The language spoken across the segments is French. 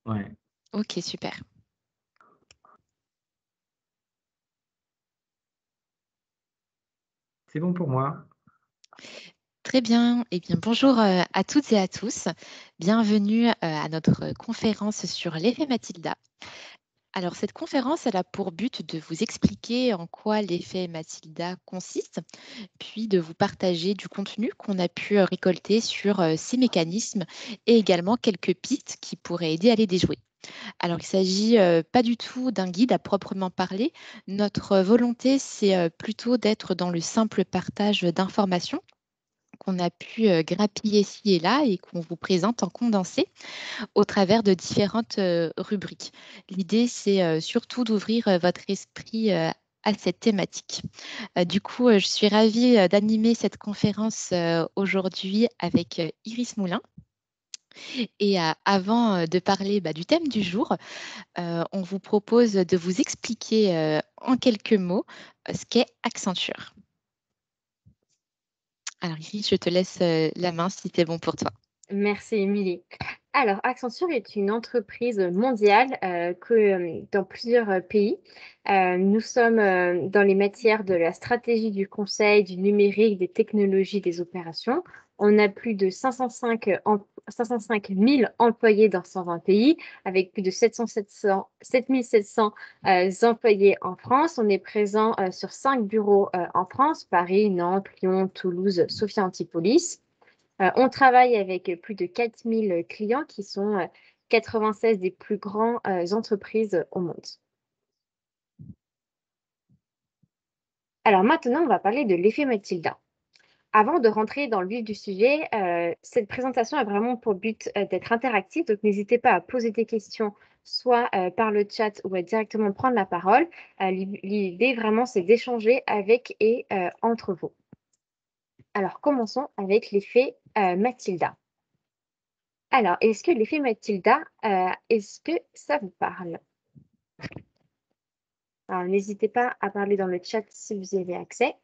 Ouais, Ok, super. c'est bon pour moi. Très bien. Eh bien, bonjour à toutes et à tous. Bienvenue à notre conférence sur l'effet Matilda. Alors, cette conférence, elle a pour but de vous expliquer en quoi l'effet Matilda consiste, puis de vous partager du contenu qu'on a pu récolter sur ces mécanismes et également quelques pistes qui pourraient aider à les déjouer. Alors, il ne s'agit pas du tout d'un guide à proprement parler. Notre volonté, c'est plutôt d'être dans le simple partage d'informations qu'on a pu grappiller ici et là et qu'on vous présente en condensé au travers de différentes rubriques. L'idée, c'est surtout d'ouvrir votre esprit à cette thématique. Du coup, je suis ravie d'animer cette conférence aujourd'hui avec Iris Moulin. Et avant de parler du thème du jour, on vous propose de vous expliquer en quelques mots ce qu'est Accenture. Alors Iris, je te laisse la main si c'est bon pour toi. Merci, Émilie. Alors, Accenture est une entreprise mondiale dans plusieurs pays. Nous sommes dans les matières de la stratégie, du conseil, du numérique, des technologies, des opérations. On a plus de 505 000 employés dans 120 pays, avec plus de 7700 employés en France. On est présent sur 5 bureaux en France: Paris, Nantes, Lyon, Toulouse, Sophia Antipolis. On travaille avec plus de 4000 clients qui sont 96 des plus grandes entreprises au monde. Alors maintenant, on va parler de l'effet Matilda. Avant de rentrer dans le vif du sujet, cette présentation a vraiment pour but d'être interactive, donc n'hésitez pas à poser des questions, soit par le chat ou à directement prendre la parole. L'idée vraiment, c'est d'échanger avec et entre vous. Alors commençons avec l'effet Matilda. Alors, est-ce que l'effet Matilda, est-ce que ça vous parle? Alors, n'hésitez pas à parler dans le chat si vous y avez accès.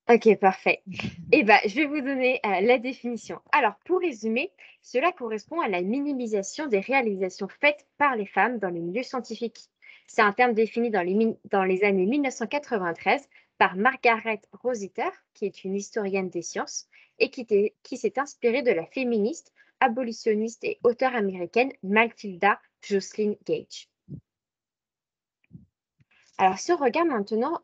Ok, parfait. Eh ben, je vais vous donner la définition. Alors, pour résumer, cela correspond à la minimisation des réalisations faites par les femmes dans les milieux scientifiques. C'est un terme défini dans les années 1993 par Margaret Rossiter, qui est une historienne des sciences, et qui s'est inspirée de la féministe, abolitionniste et auteure américaine Matilda Joslyn Gage. Alors, si on regarde maintenant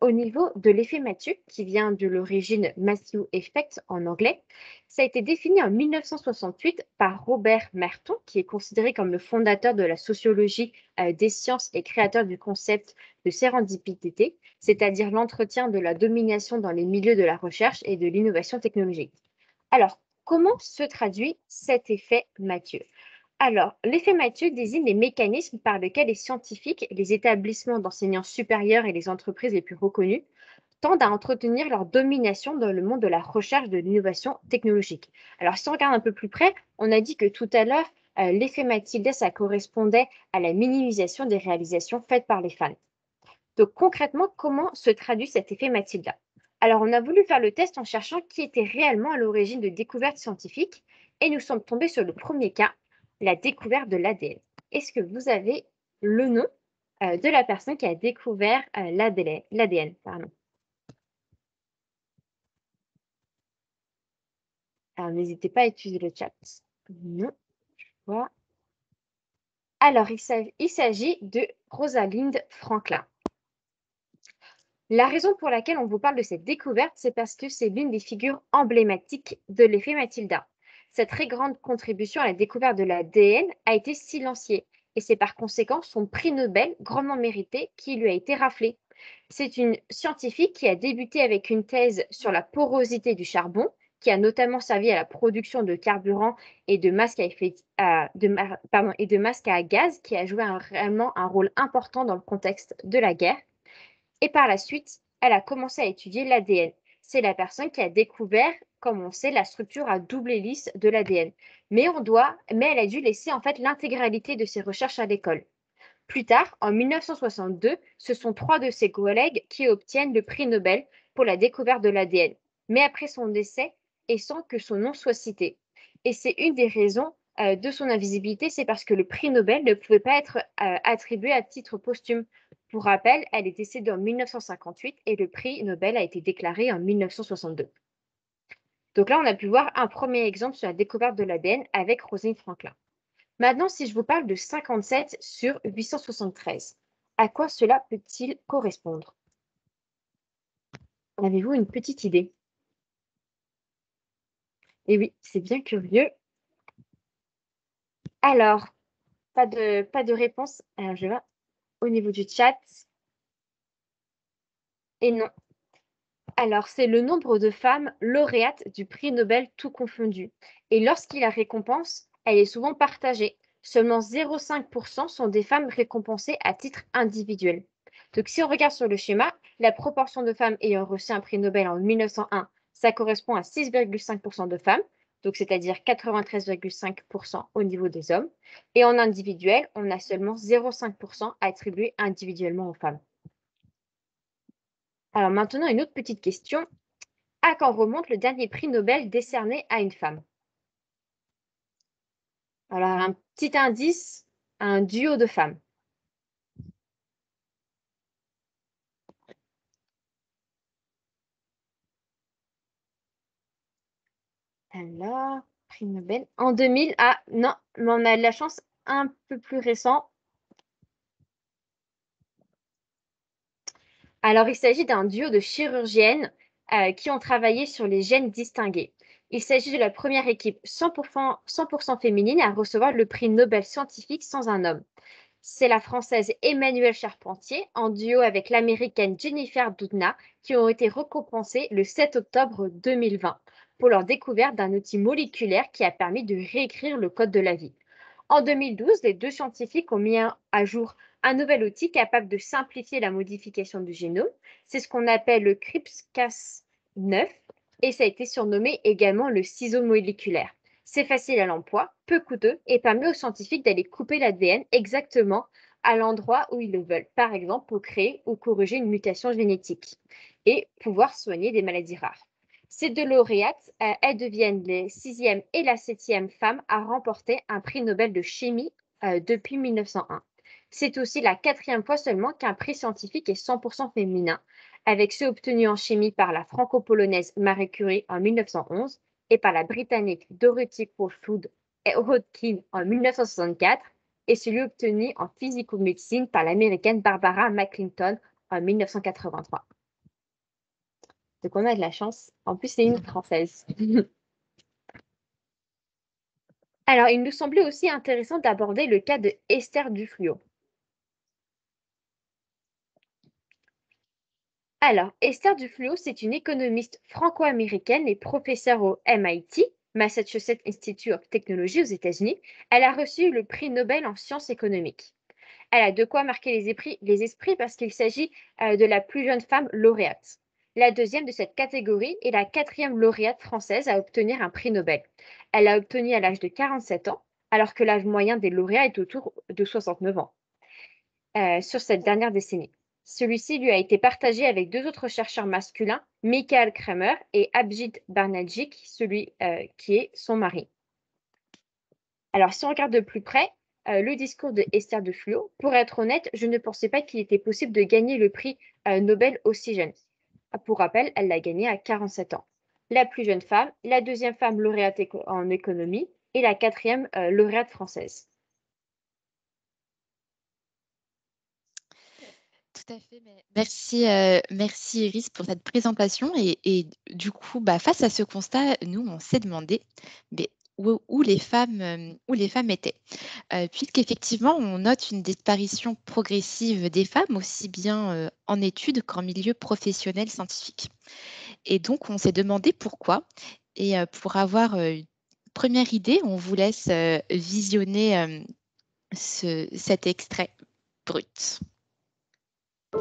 au niveau de l'effet Mathieu, qui vient de l'origine Matthew Effect en anglais, ça a été défini en 1968 par Robert Merton, qui est considéré comme le fondateur de la sociologie des sciences et créateur du concept de sérendipité, c'est-à-dire l'entretien de la domination dans les milieux de la recherche et de l'innovation technologique. Alors, comment se traduit cet effet Mathieu? Alors, l'effet Mathieu désigne les mécanismes par lesquels les scientifiques, les établissements d'enseignement supérieur et les entreprises les plus reconnues tendent à entretenir leur domination dans le monde de la recherche de l'innovation technologique. Alors, si on regarde un peu plus près, on a dit que tout à l'heure, l'effet Matilda, ça correspondait à la minimisation des réalisations faites par les femmes. Donc, concrètement, comment se traduit cet effet Matilda? Alors, on a voulu faire le test en cherchant qui était réellement à l'origine de découvertes scientifiques et nous sommes tombés sur le premier cas, la découverte de l'ADN. Est-ce que vous avez le nom de la personne qui a découvert l'ADN, pardon. Alors, n'hésitez pas à utiliser le chat. Non, je vois. Alors, il s'agit de Rosalind Franklin. La raison pour laquelle on vous parle de cette découverte, c'est parce que c'est l'une des figures emblématiques de l'effet Matilda. Cette très grande contribution à la découverte de l'ADN a été silenciée et c'est par conséquent son prix Nobel grandement mérité qui lui a été raflé. C'est une scientifique qui a débuté avec une thèse sur la porosité du charbon, qui a notamment servi à la production de carburant et de masques à gaz, qui a joué réellement un rôle important dans le contexte de la guerre. Et par la suite, elle a commencé à étudier l'ADN. C'est la personne qui a découvert, comme on sait, la structure à double hélice de l'ADN. Mais elle a dû laisser en fait l'intégralité de ses recherches à l'école. Plus tard, en 1962, ce sont 3 de ses collègues qui obtiennent le prix Nobel pour la découverte de l'ADN, mais après son décès et sans que son nom soit cité. Et c'est une des raisons de son invisibilité, c'est parce que le prix Nobel ne pouvait pas être attribué à titre posthume. Pour rappel, elle est décédée en 1958 et le prix Nobel a été déclaré en 1962. Donc là, on a pu voir un premier exemple sur la découverte de l'ADN avec Rosalind Franklin. Maintenant, si je vous parle de 57 sur 873, à quoi cela peut-il correspondre? Avez-vous une petite idée? Eh oui, c'est bien curieux. Alors, pas de réponse. Alors, je vais au niveau du chat. Et non. Alors, c'est le nombre de femmes lauréates du prix Nobel tout confondu. Et lorsqu'il la récompense, elle est souvent partagée. Seulement 0,5% sont des femmes récompensées à titre individuel. Donc, si on regarde sur le schéma, la proportion de femmes ayant reçu un prix Nobel en 1901, ça correspond à 6,5% de femmes, donc c'est-à-dire 93,5% au niveau des hommes. Et en individuel, on a seulement 0,5% attribué individuellement aux femmes. Alors maintenant, une autre petite question. À quand remonte le dernier prix Nobel décerné à une femme? Alors, un petit indice, un duo de femmes. Alors, prix Nobel en 2000. Ah non, mais on a de la chance, un peu plus récent. Alors, il s'agit d'un duo de chirurgiennes qui ont travaillé sur les gènes distingués. Il s'agit de la première équipe 100% féminine à recevoir le prix Nobel scientifique sans un homme. C'est la Française Emmanuelle Charpentier en duo avec l'Américaine Jennifer Doudna qui ont été récompensées le 7 octobre 2020 pour leur découverte d'un outil moléculaire qui a permis de réécrire le code de la vie. En 2012, les deux scientifiques ont mis à jour un nouvel outil capable de simplifier la modification du génome. C'est ce qu'on appelle le CRISPR-Cas9 et ça a été surnommé également le ciseau moléculaire. C'est facile à l'emploi, peu coûteux et permet aux scientifiques d'aller couper l'ADN exactement à l'endroit où ils le veulent, par exemple pour créer ou corriger une mutation génétique et pouvoir soigner des maladies rares. Ces deux lauréates, elles deviennent les 6e et la 7e femmes à remporter un prix Nobel de chimie depuis 1901. C'est aussi la 4e fois seulement qu'un prix scientifique est 100% féminin, avec ceux obtenus en chimie par la franco-polonaise Marie Curie en 1911 et par la britannique Dorothy Crowfoot Hodgkin en 1964 et celui obtenu en physico-médecine par l'américaine Barbara McClinton en 1983. Donc on a de la chance. En plus, c'est une Française. Alors, il nous semblait aussi intéressant d'aborder le cas de Esther Duflo. Alors, Esther Duflo, c'est une économiste franco-américaine et professeure au MIT, Massachusetts Institute of Technology aux États-Unis. Elle a reçu le prix Nobel en sciences économiques. Elle a de quoi marquer les esprits parce qu'il s'agit de la plus jeune femme lauréate. La deuxième de cette catégorie est la 4e lauréate française à obtenir un prix Nobel. Elle l'a obtenu à l'âge de 47 ans, alors que l'âge moyen des lauréats est autour de 69 ans sur cette dernière décennie. Celui-ci lui a été partagé avec 2 autres chercheurs masculins, Michael Kramer et Abhijit Banerjee, celui qui est son mari. Alors, si on regarde de plus près, le discours de Esther Duflo, pour être honnête, je ne pensais pas qu'il était possible de gagner le prix Nobel aussi jeune. Pour rappel, elle l'a gagné à 47 ans. La plus jeune femme, la 2e femme lauréate en économie et la 4e lauréate française. Tout à fait. Merci Iris pour cette présentation. Et du coup, face à ce constat, nous, on s'est demandé où les femmes étaient. Puisqu'effectivement, on note une disparition progressive des femmes, aussi bien en études qu'en milieu professionnel scientifique. Et donc, on s'est demandé pourquoi. Et pour avoir une première idée, on vous laisse visionner cet extrait brut.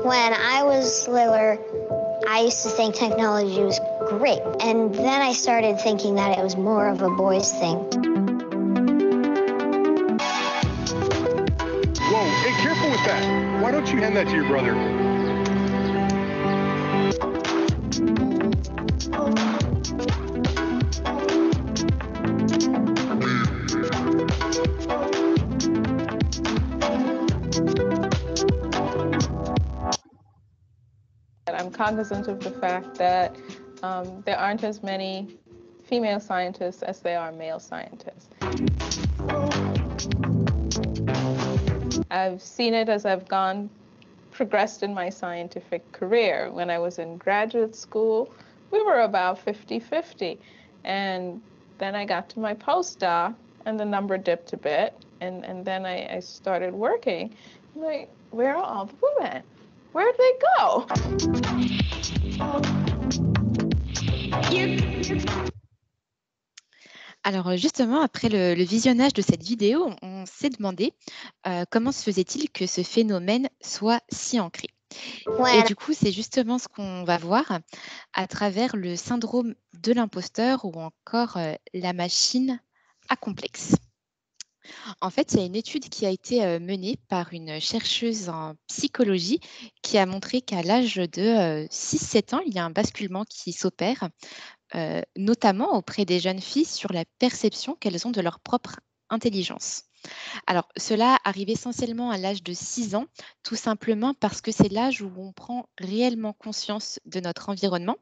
When I was littler, I used to think technology was great. And then I started thinking that it was more of a boys' thing. Whoa, be careful with that? Why don't you hand that to your brother? I'm cognizant of the fact that there aren't as many female scientists as there are male scientists. I've seen it as I've progressed in my scientific career. When I was in graduate school, we were about 50-50. And then I got to my postdoc, and the number dipped a bit. And then I started working. I'm like, where are all the women? Where'd they go? Alors justement, après le visionnage de cette vidéo, on s'est demandé comment se faisait-il que ce phénomène soit si ancré. Et du coup, c'est justement ce qu'on va voir à travers le syndrome de l'imposteur ou encore la machine à complexe. En fait, il y a une étude qui a été menée par une chercheuse en psychologie qui a montré qu'à l'âge de 6-7 ans, il y a un basculement qui s'opère, notamment auprès des jeunes filles sur la perception qu'elles ont de leur propre intelligence. Alors, cela arrive essentiellement à l'âge de 6 ans, tout simplement parce que c'est l'âge où on prend réellement conscience de notre environnement,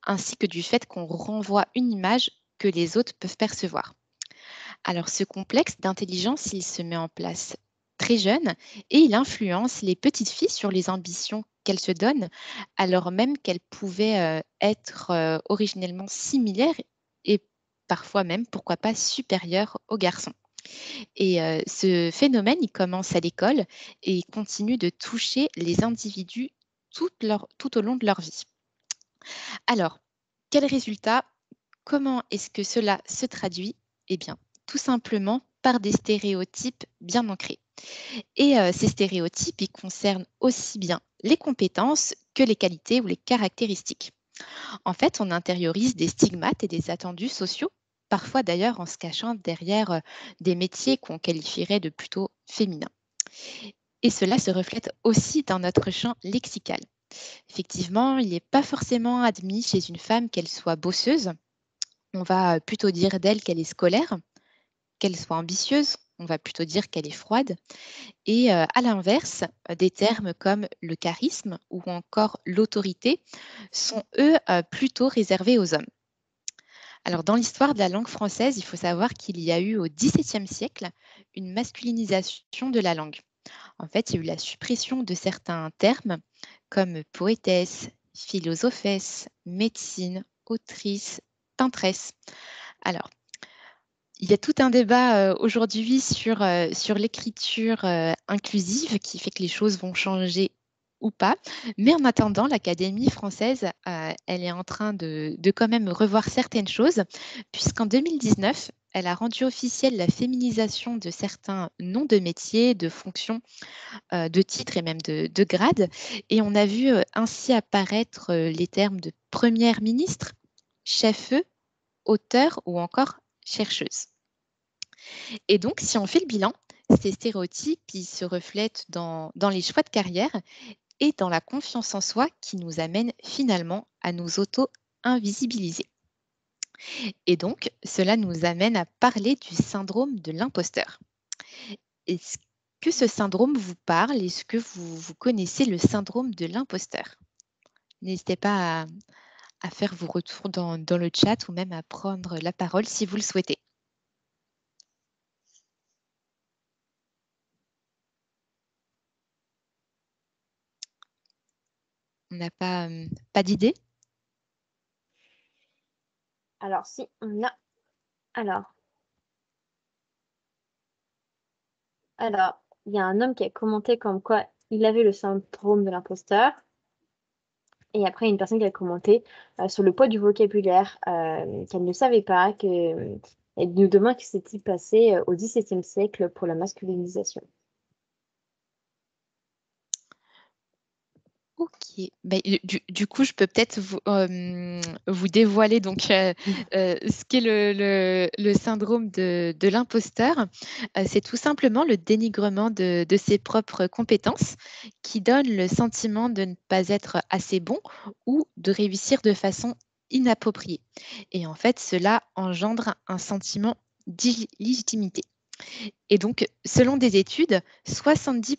ainsi que du fait qu'on renvoie une image que les autres peuvent percevoir. Alors, ce complexe d'intelligence, il se met en place très jeune et il influence les petites filles sur les ambitions qu'elles se donnent, alors même qu'elles pouvaient être originellement similaires et parfois même, pourquoi pas, supérieures aux garçons. Et ce phénomène, il commence à l'école et il continue de toucher les individus tout au long de leur vie. Alors, quel résultat? Comment est-ce que cela se traduit? Eh bien, tout simplement par des stéréotypes bien ancrés. Et ces stéréotypes, ils concernent aussi bien les compétences que les qualités ou les caractéristiques. En fait, on intériorise des stigmates et des attendus sociaux, parfois d'ailleurs en se cachant derrière des métiers qu'on qualifierait de plutôt féminins. Et cela se reflète aussi dans notre champ lexical. Effectivement, il n'est pas forcément admis chez une femme qu'elle soit bosseuse. On va plutôt dire d'elle qu'elle est scolaire, qu'elle soit ambitieuse, on va plutôt dire qu'elle est froide. Et à l'inverse, des termes comme le charisme ou encore l'autorité sont, eux, plutôt réservés aux hommes. Alors, dans l'histoire de la langue française, il faut savoir qu'il y a eu au XVIIe siècle une masculinisation de la langue. En fait, il y a eu la suppression de certains termes comme poétesse, philosophesse, médecine, autrice, peintresse. Alors, il y a tout un débat aujourd'hui sur l'écriture inclusive qui fait que les choses vont changer ou pas. Mais en attendant, l'Académie française, elle est en train de quand même revoir certaines choses, puisqu'en 2019, elle a rendu officielle la féminisation de certains noms de métiers, de fonctions, de titres et même de grades. Et on a vu ainsi apparaître les termes de première ministre, chef-feu, auteur ou encore chercheuse. Et donc, si on fait le bilan, ces stéréotypes ils se reflètent dans les choix de carrière et dans la confiance en soi qui nous amène finalement à nous auto-invisibiliser. Et donc, cela nous amène à parler du syndrome de l'imposteur. Est-ce que ce syndrome vous parle? Est-ce que vous connaissez le syndrome de l'imposteur? N'hésitez pas à faire vos retours dans le chat ou même à prendre la parole si vous le souhaitez. On n'a pas d'idée? Alors, si on a. Alors, il y a un homme qui a commenté comme quoi il avait le syndrome de l'imposteur. Et après, il y a une personne qui a commenté sur le poids du vocabulaire, qu'elle ne savait pas, elle nous demande ce qui s'était passé au XVIIe siècle pour la masculinisation. OK. Du coup, je peux peut-être vous dévoiler donc, ce qu'est le syndrome de l'imposteur. C'est tout simplement le dénigrement de ses propres compétences qui donne le sentiment de ne pas être assez bon ou de réussir de façon inappropriée et en fait, cela engendre un sentiment d'illégitimité. Et donc, selon des études, 70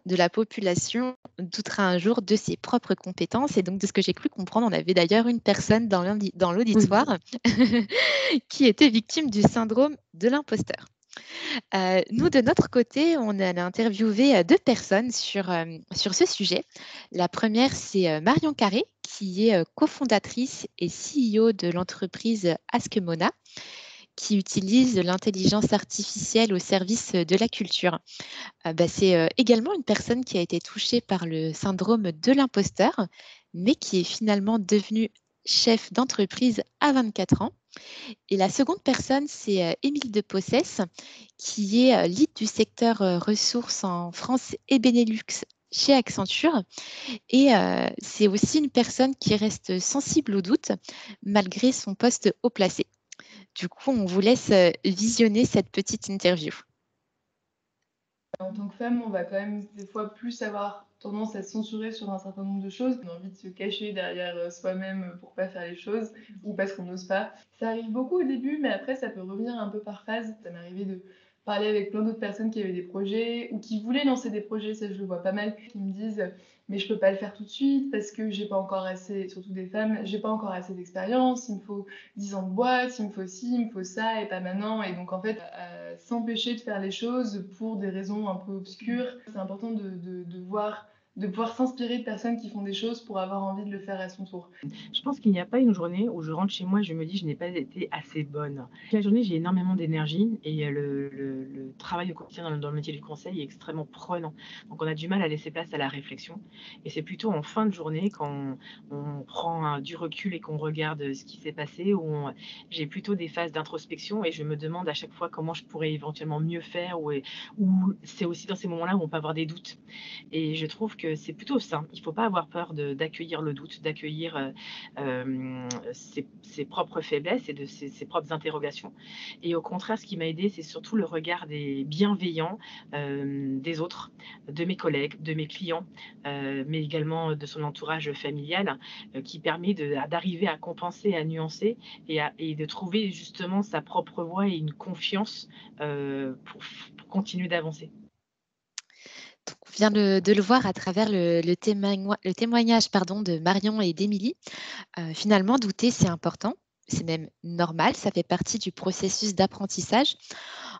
de la population doutera un jour de ses propres compétences et donc de ce que j'ai cru comprendre, on avait d'ailleurs une personne dans l'auditoire qui était victime du syndrome de l'imposteur. Nous, de notre côté, on a interviewé, 2 personnes sur ce sujet. La première, c'est, Marion Carré, qui est, cofondatrice et CEO de l'entreprise Askemona qui utilise l'intelligence artificielle au service de la culture. C'est également une personne qui a été touchée par le syndrome de l'imposteur, mais qui est finalement devenue chef d'entreprise à 24 ans. Et la seconde personne, c'est Émile de Possès, qui est lead du secteur ressources en France et Benelux chez Accenture. Et c'est aussi une personne qui reste sensible au doute malgré son poste haut placé. Du coup, on vous laisse visionner cette petite interview. En tant que femme, on va quand même des fois plus avoir tendance à se censurer sur un certain nombre de choses. On a envie de se cacher derrière soi-même pour pas faire les choses ou parce qu'on n'ose pas. Ça arrive beaucoup au début, mais après, ça peut revenir un peu par phase. Ça m'est arrivé de parler avec plein d'autres personnes qui avaient des projets ou qui voulaient lancer des projets, ça je le vois pas mal, qui me disent mais je peux pas le faire tout de suite parce que j'ai pas encore assez, surtout des femmes, j'ai pas encore assez d'expérience, il me faut 10 ans de boîte, il me faut ci, il me faut ça et pas maintenant. Et donc en fait, s'empêcher de faire les choses pour des raisons un peu obscures, c'est important de voir, de pouvoir s'inspirer de personnes qui font des choses pour avoir envie de le faire à son tour. Je pense qu'il n'y a pas une journée où je rentre chez moi et je me dis je n'ai pas été assez bonne. La journée, j'ai énormément d'énergie et le travail au quotidien dans le métier du conseil est extrêmement prenant. Donc on a du mal à laisser place à la réflexion. Et c'est plutôt en fin de journée, quand on prend du recul et qu'on regarde ce qui s'est passé, où j'ai plutôt des phases d'introspection et je me demande à chaque fois comment je pourrais éventuellement mieux faire, ou c'est aussi dans ces moments-là où on peut avoir des doutes. Et je trouve que c'est plutôt sain. Il ne faut pas avoir peur d'accueillir le doute, d'accueillir ses propres faiblesses et de ses propres interrogations. Et au contraire, ce qui m'a aidée, c'est surtout le regard des bienveillants des autres, de mes collègues, de mes clients, mais également de son entourage familial, qui permet d'arriver à compenser, à nuancer et de trouver justement sa propre voie et une confiance pour continuer d'avancer. Donc, on vient de le voir à travers le témoignage de Marion et d'Émilie. Finalement, douter, c'est important. C'est même normal, ça fait partie du processus d'apprentissage.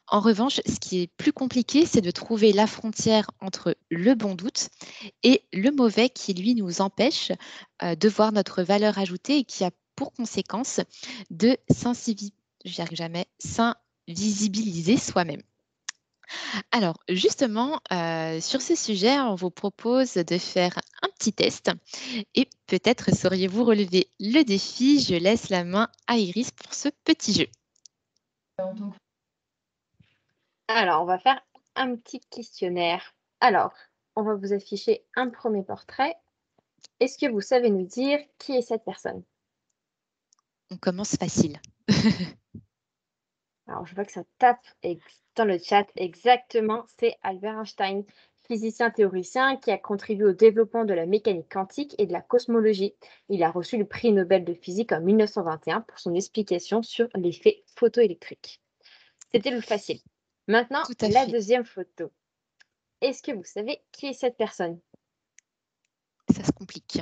En revanche, ce qui est plus compliqué, c'est de trouver la frontière entre le bon doute et le mauvais qui, lui, nous empêche de voir notre valeur ajoutée et qui a pour conséquence de s'invisibiliser soi-même. Alors, justement, sur ce sujet, on vous propose de faire un petit test et peut-être sauriez-vous relever le défi. Je laisse la main à Iris pour ce petit jeu. Alors, on va faire un petit questionnaire. Alors, on va vous afficher un premier portrait. Est-ce que vous savez nous dire qui est cette personne? On commence facile. Alors, je vois que ça tape dans le chat. Exactement, c'est Albert Einstein, physicien théoricien qui a contribué au développement de la mécanique quantique et de la cosmologie. Il a reçu le prix Nobel de physique en 1921 pour son explication sur l'effet photoélectrique. C'était le facile. Maintenant, Tout à la fait. deuxième photo. Est-ce que vous savez qui est cette personne? Ça se complique.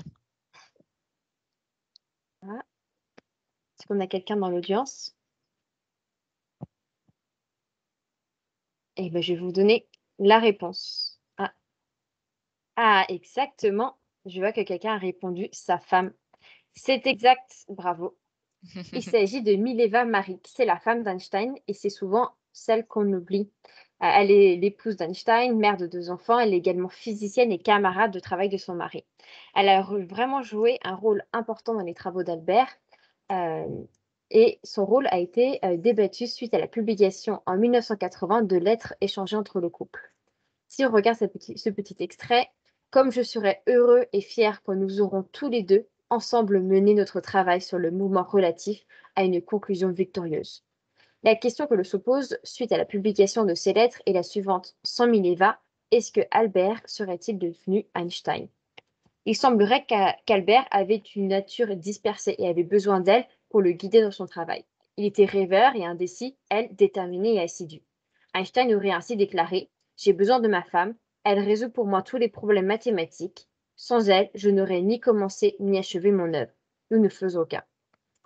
Est-ce qu'on a quelqu'un dans l'audience? Eh bien, je vais vous donner la réponse. Exactement. Je vois que quelqu'un a répondu sa femme. C'est exact, bravo. Il s'agit de Mileva Maric. C'est la femme d'Einstein et c'est souvent celle qu'on oublie. Elle est l'épouse d'Einstein, mère de 2 enfants. Elle est également physicienne et camarade de travail de son mari. Elle a vraiment joué un rôle important dans les travaux d'Albert et son rôle a été débattu suite à la publication en 1980 de lettres échangées entre le couple. Si on regarde ce petit extrait, Comme je serai heureux et fier quand nous aurons tous les deux ensemble mené notre travail sur le mouvement relatif à une conclusion victorieuse. La question que l'on se pose suite à la publication de ces lettres est la suivante. Sans Mileva, est-ce que Albert serait-il devenu Einstein? Il semblerait qu'Albert avait une nature dispersée et avait besoin d'elle pour le guider dans son travail. Il était rêveur et indécis, elle déterminée et assidue. Einstein aurait ainsi déclaré « J'ai besoin de ma femme, elle résout pour moi tous les problèmes mathématiques. Sans elle, je n'aurais ni commencé ni achevé mon œuvre. Nous ne faisons qu'un. »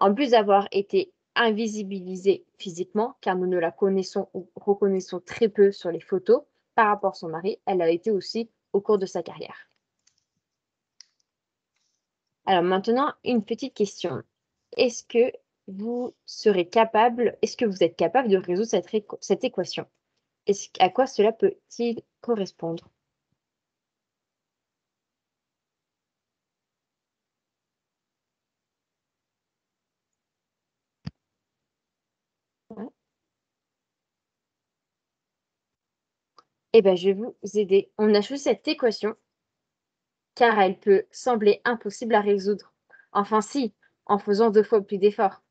En plus d'avoir été invisibilisée physiquement, car nous ne la connaissons ou reconnaissons très peu sur les photos par rapport à son mari, elle l'a été aussi au cours de sa carrière. Alors maintenant, une petite question. Est-ce que vous êtes capable de résoudre cette équation? À quoi cela peut-il correspondre? Ouais. Eh bien, je vais vous aider. On a choisi cette équation car elle peut sembler impossible à résoudre. Enfin si, en faisant 2 fois plus d'efforts.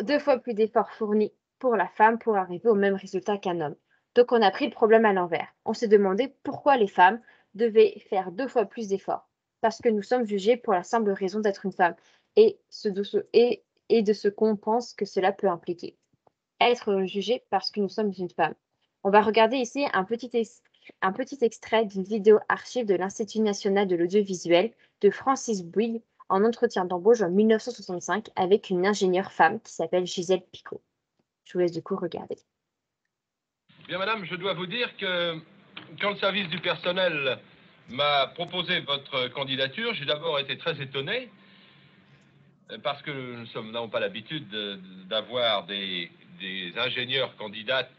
2 fois plus d'efforts fournis pour la femme pour arriver au même résultat qu'un homme. Donc on a pris le problème à l'envers. On s'est demandé pourquoi les femmes devaient faire 2 fois plus d'efforts. Parce que nous sommes jugés pour la simple raison d'être une femme et de ce qu'on pense que cela peut impliquer. Être jugé parce que nous sommes une femme. On va regarder ici un petit extrait d'une vidéo archive de l'Institut national de l'audiovisuel de Francis Bouygues en entretien d'embauche en 1965 avec une ingénieure femme qui s'appelle Gisèle Picot. Je vous laisse du coup regarder. Bien, madame, je dois vous dire que quand le service du personnel m'a proposé votre candidature, j'ai d'abord été très étonné parce que nous n'avons pas l'habitude d'avoir des ingénieurs candidates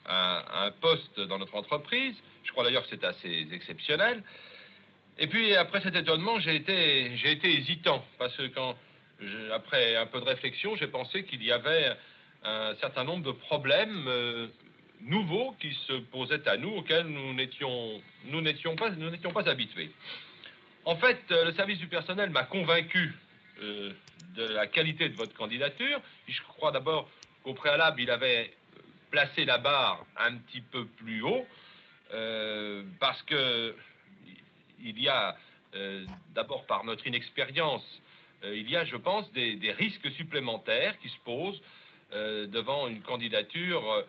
à un poste dans notre entreprise. Je crois d'ailleurs que c'est assez exceptionnel. Et puis, après cet étonnement, j'ai été hésitant parce que après un peu de réflexion, j'ai pensé qu'il y avait un certain nombre de problèmes nouveaux qui se posaient à nous, auxquels nous n'étions pas habitués. En fait, le service du personnel m'a convaincu de la qualité de votre candidature. Je crois d'abord qu'au préalable, il avait placé la barre un petit peu plus haut, parce que il y a, d'abord par notre inexpérience, il y a, je pense, des risques supplémentaires qui se posent devant une candidature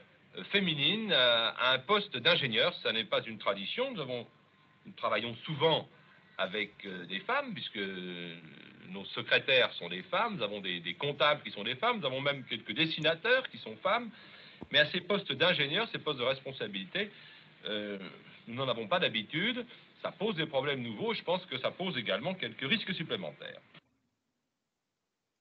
féminine à un poste d'ingénieur. Ça n'est pas une tradition. Nous travaillons souvent avec des femmes, puisque nos secrétaires sont des femmes, nous avons des comptables qui sont des femmes, nous avons même quelques dessinateurs qui sont femmes, mais à ces postes d'ingénieurs, ces postes de responsabilité, nous n'en avons pas d'habitude. Ça pose des problèmes nouveaux, je pense que ça pose également quelques risques supplémentaires.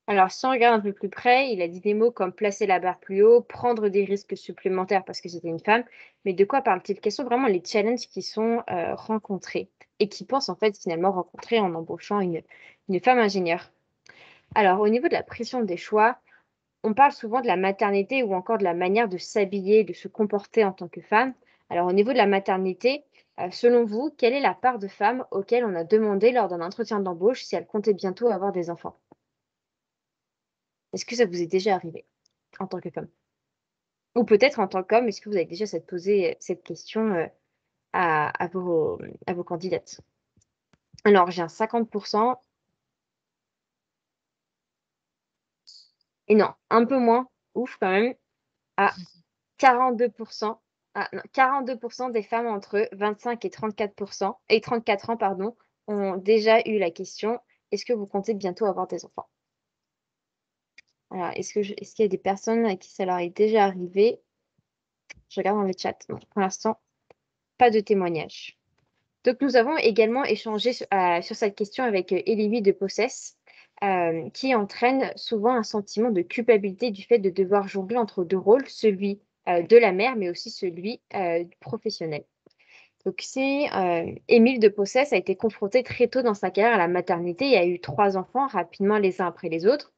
Alors, si on regarde un peu plus près, il a dit des mots comme placer la barre plus haut, prendre des risques supplémentaires parce que c'était une femme. Mais de quoi parle-t-il? Quels sont vraiment les challenges qui sont rencontrés et qui pensent en fait finalement rencontrer en embauchant une femme ingénieure? Alors, au niveau de la pression des choix, on parle souvent de la maternité ou encore de la manière de s'habiller, de se comporter en tant que femme. Alors, au niveau de la maternité, selon vous, quelle est la part de femmes auxquelles on a demandé lors d'un entretien d'embauche si elles comptaient bientôt avoir des enfants? Est-ce que ça vous est déjà arrivé en tant que femme? Ou peut-être en tant qu'homme, est-ce que vous avez déjà posé cette question à vos candidates? Alors, j'ai un 50%. Et non, un peu moins, ouf quand même, à 42%. Ah, non, 42% des femmes entre 25 et 34 ans, pardon, ont déjà eu la question: est-ce que vous comptez bientôt avoir des enfants? Alors, est-ce qu'il y a des personnes à qui ça leur est déjà arrivé? Je regarde dans le chat. Non, pour l'instant, pas de témoignage. Donc, nous avons également échangé sur cette question avec Élie de Possès, qui entraîne souvent un sentiment de culpabilité du fait de devoir jongler entre 2 rôles, celui de la mère, mais aussi celui professionnel. Donc, Émile de Possès a été confronté très tôt dans sa carrière à la maternité et a eu 3 enfants rapidement les uns après les autres.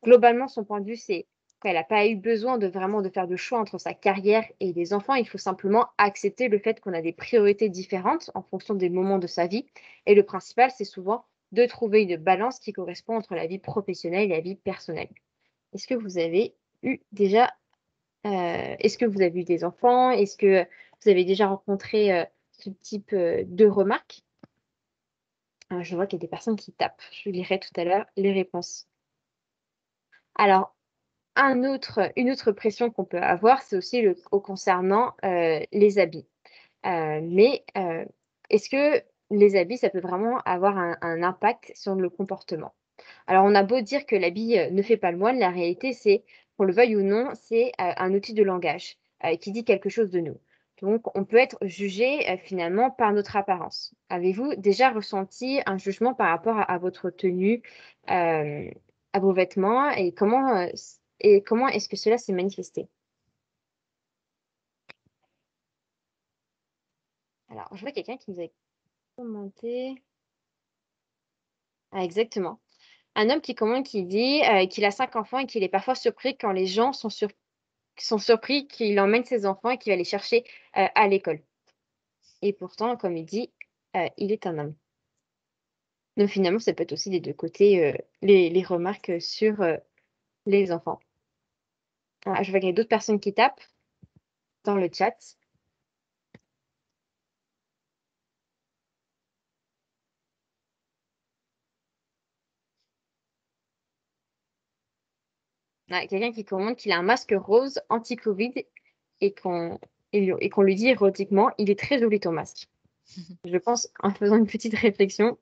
Globalement, son point de vue, c'est Elle n'a pas eu besoin de vraiment de faire de choix entre sa carrière et les enfants. Il faut simplement accepter le fait qu'on a des priorités différentes en fonction des moments de sa vie. Et le principal, c'est souvent de trouver une balance qui correspond entre la vie professionnelle et la vie personnelle. Est-ce que vous avez eu déjà, est-ce que vous avez eu des enfants? Est-ce que vous avez déjà rencontré ce type de remarques? Je vois qu'il y a des personnes qui tapent. Je lirai tout à l'heure les réponses. Alors, une autre pression qu'on peut avoir, c'est aussi concernant les habits. Mais est-ce que les habits, ça peut vraiment avoir un impact sur le comportement? Alors, on a beau dire que l'habit ne fait pas le moine, la réalité, c'est, qu'on le veuille ou non, c'est un outil de langage qui dit quelque chose de nous. Donc, on peut être jugé finalement par notre apparence. Avez-vous déjà ressenti un jugement par rapport à votre tenue, à vos vêtements, et comment est-ce que cela s'est manifesté? Alors, je vois quelqu'un qui nous a commenté. Ah, exactement. Un homme qui commente, qui dit qu'il a 5 enfants et qu'il est parfois surpris quand les gens sont surpris qu'il emmène ses enfants et qu'il va les chercher à l'école. Et pourtant, comme il dit, il est un homme. Donc finalement, ça peut être aussi des deux côtés, les remarques sur les enfants. Ah, je vois qu'il y a d'autres personnes qui tapent dans le chat. Ah, quelqu'un qui commente qu'il a un masque rose anti-Covid et qu'on lui dit érotiquement, il est très joli ton masque. Je pense, en faisant une petite réflexion.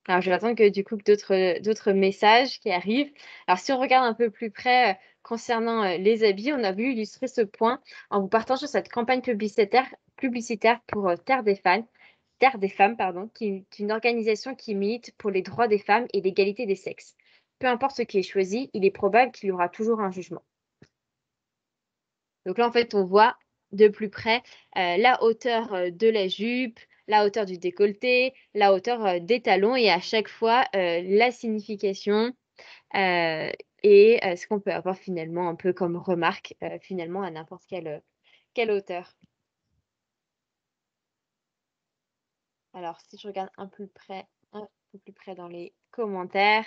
Alors, je vais attendre que du coup d'autres messages qui arrivent. Alors, si on regarde un peu plus près concernant les habits, on a voulu illustrer ce point en vous partageant cette campagne publicitaire pour Terre des Femmes, pardon, qui est une organisation qui milite pour les droits des femmes et l'égalité des sexes. Peu importe ce qui est choisi, il est probable qu'il y aura toujours un jugement. Donc là, en fait, on voit de plus près la hauteur de la jupe, la hauteur du décolleté, la hauteur des talons et à chaque fois la signification et ce qu'on peut avoir finalement un peu comme remarque finalement à n'importe quelle hauteur. Alors, si je regarde un peu plus près dans les commentaires.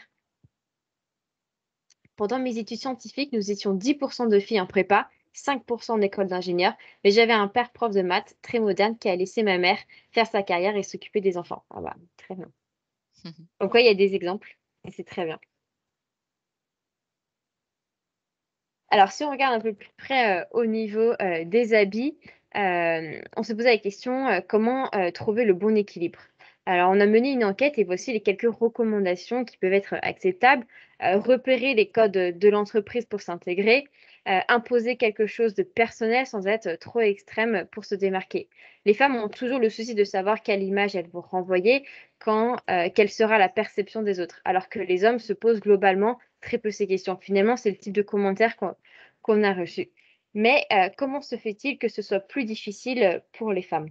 Pendant mes études scientifiques, nous étions 10% de filles en prépa, 5% en école d'ingénieur, mais j'avais un père prof de maths très moderne qui a laissé ma mère faire sa carrière et s'occuper des enfants. Ah bah, très bien. Donc, il y a des exemples et c'est très bien. Alors, si on regarde un peu plus près au niveau des habits, on se posait la question comment trouver le bon équilibre. Alors, on a mené une enquête et voici les quelques recommandations qui peuvent être acceptables. Repérer les codes de l'entreprise pour s'intégrer, imposer quelque chose de personnel sans être trop extrême pour se démarquer. Les femmes ont toujours le souci de savoir quelle image elles vont renvoyer, quelle sera la perception des autres, alors que les hommes se posent globalement très peu ces questions. Finalement, c'est le type de commentaires qu'on a reçu. Mais comment se fait-il que ce soit plus difficile pour les femmes?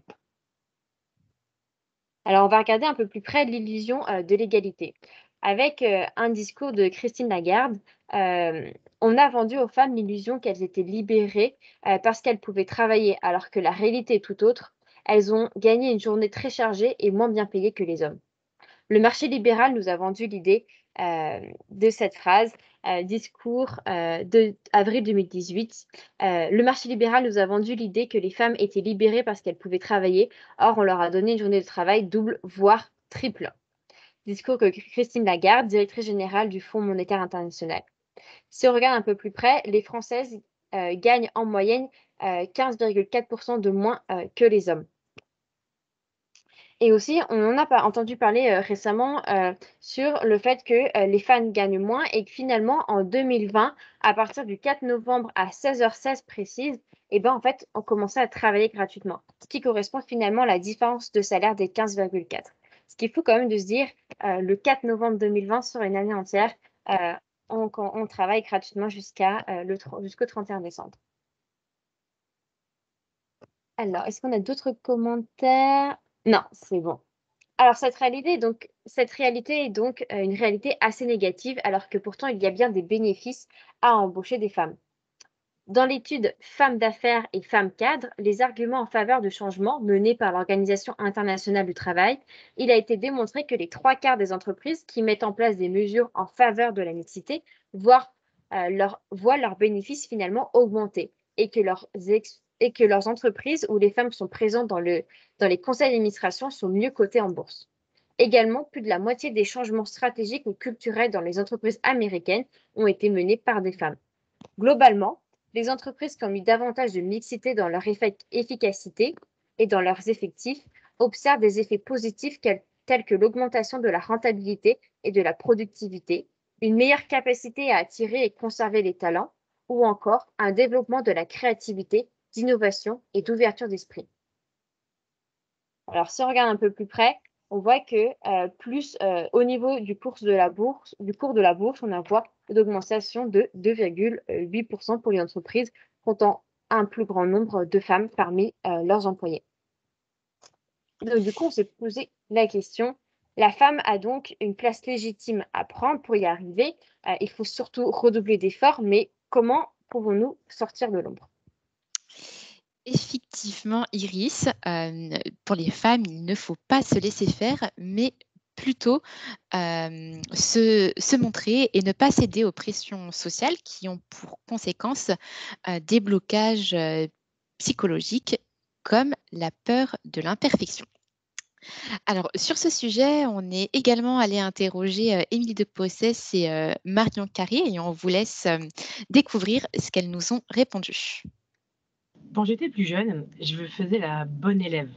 Alors, on va regarder un peu plus près l'illusion de l'égalité. Avec un discours de Christine Lagarde, on a vendu aux femmes l'illusion qu'elles étaient libérées parce qu'elles pouvaient travailler, alors que la réalité est tout autre. Elles ont gagné une journée très chargée et moins bien payée que les hommes. Le marché libéral nous a vendu l'idée de cette phrase, discours de avril 2018. Le marché libéral nous a vendu l'idée que les femmes étaient libérées parce qu'elles pouvaient travailler. Or, on leur a donné une journée de travail double, voire triple. Discours que Christine Lagarde, directrice générale du Fonds monétaire international. Si on regarde un peu plus près, les Françaises gagnent en moyenne 15,4% de moins que les hommes. Et aussi, on en a entendu parler récemment sur le fait que les femmes gagnent moins et que finalement, en 2020, à partir du 4 novembre à 16h16 précise, eh ben, en fait, on commençait à travailler gratuitement, ce qui correspond finalement à la différence de salaire des 15,4. Ce qu'il faut quand même de se dire, le 4 novembre 2020, sur une année entière, on travaille gratuitement jusqu'au 31 décembre. Alors, est-ce qu'on a d'autres commentaires? Non, c'est bon. Alors, cette réalité est donc une réalité assez négative, alors que pourtant, il y a bien des bénéfices à embaucher des femmes. Dans l'étude Femmes d'affaires et femmes cadres, les arguments en faveur de changement menés par l'Organisation internationale du travail, il a été démontré que les 3/4 des entreprises qui mettent en place des mesures en faveur de la mixité voient leurs bénéfices finalement augmenter et que leurs entreprises où les femmes sont présentes dans les conseils d'administration sont mieux cotées en bourse. Également, plus de la moitié des changements stratégiques ou culturels dans les entreprises américaines ont été menés par des femmes. Globalement, les entreprises qui ont mis davantage de mixité dans leur efficacité et dans leurs effectifs observent des effets positifs tels que l'augmentation de la rentabilité et de la productivité, une meilleure capacité à attirer et conserver les talents, ou encore un développement de la créativité, d'innovation et d'ouverture d'esprit. Alors, si on regarde un peu plus près, on voit que au niveau du cours de la bourse, on a voit une augmentation de 2,8% pour les entreprises comptant un plus grand nombre de femmes parmi leurs employés. Donc, du coup, on s'est posé la question, la femme a donc une place légitime à prendre pour y arriver. Il faut surtout redoubler d'efforts, mais comment pouvons-nous sortir de l'ombre? Effectivement, Iris, pour les femmes, il ne faut pas se laisser faire, mais plutôt se montrer et ne pas céder aux pressions sociales qui ont pour conséquence des blocages psychologiques comme la peur de l'imperfection. Alors, sur ce sujet, on est également allé interroger Émilie de Possès et Marion Carré et on vous laisse découvrir ce qu'elles nous ont répondu. Quand j'étais plus jeune, je faisais la bonne élève.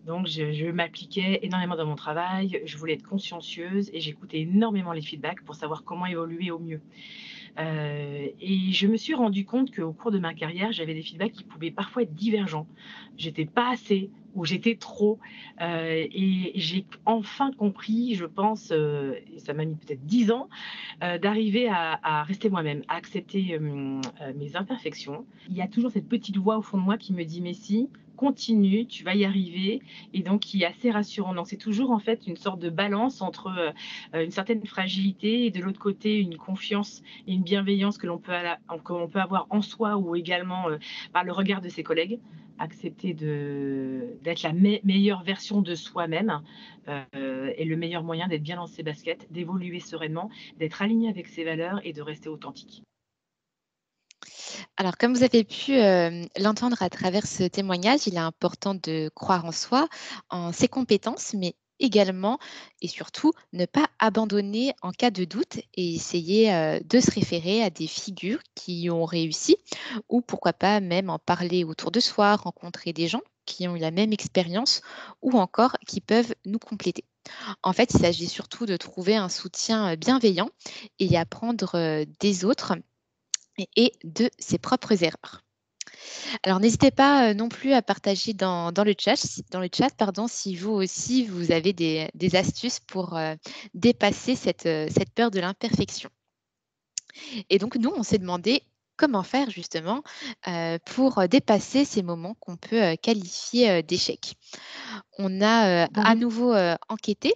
Donc, je m'appliquais énormément dans mon travail, je voulais être consciencieuse et j'écoutais énormément les feedbacks pour savoir comment évoluer au mieux. Et je me suis rendu compte qu'au cours de ma carrière, j'avais des feedbacks qui pouvaient parfois être divergents. J'étais pas assez ou j'étais trop. Et j'ai enfin compris, je pense, et ça m'a mis peut-être 10 ans, d'arriver à rester moi-même, à accepter mes imperfections. Il y a toujours cette petite voix au fond de moi qui me dit mais si, continue, tu vas y arriver, et donc qui est assez rassurant. Donc c'est toujours en fait une sorte de balance entre une certaine fragilité et de l'autre côté une confiance et une bienveillance que l'on peut avoir en soi ou également par le regard de ses collègues. Accepter d'être la meilleure version de soi-même est le meilleur moyen d'être bien dans ses baskets, d'évoluer sereinement, d'être aligné avec ses valeurs et de rester authentique. Alors, comme vous avez pu l'entendre à travers ce témoignage, il est important de croire en soi, en ses compétences, mais également et surtout ne pas abandonner en cas de doute et essayer de se référer à des figures qui ont réussi ou pourquoi pas même en parler autour de soi, rencontrer des gens qui ont eu la même expérience ou encore qui peuvent nous compléter. En fait, il s'agit surtout de trouver un soutien bienveillant et apprendre des autres et de ses propres erreurs. Alors n'hésitez pas non plus à partager dans le chat, pardon, si vous aussi vous avez des astuces pour dépasser cette peur de l'imperfection. Et donc nous, on s'est demandé comment faire justement pour dépasser ces moments qu'on peut qualifier d'échecs. On a à nouveau enquêté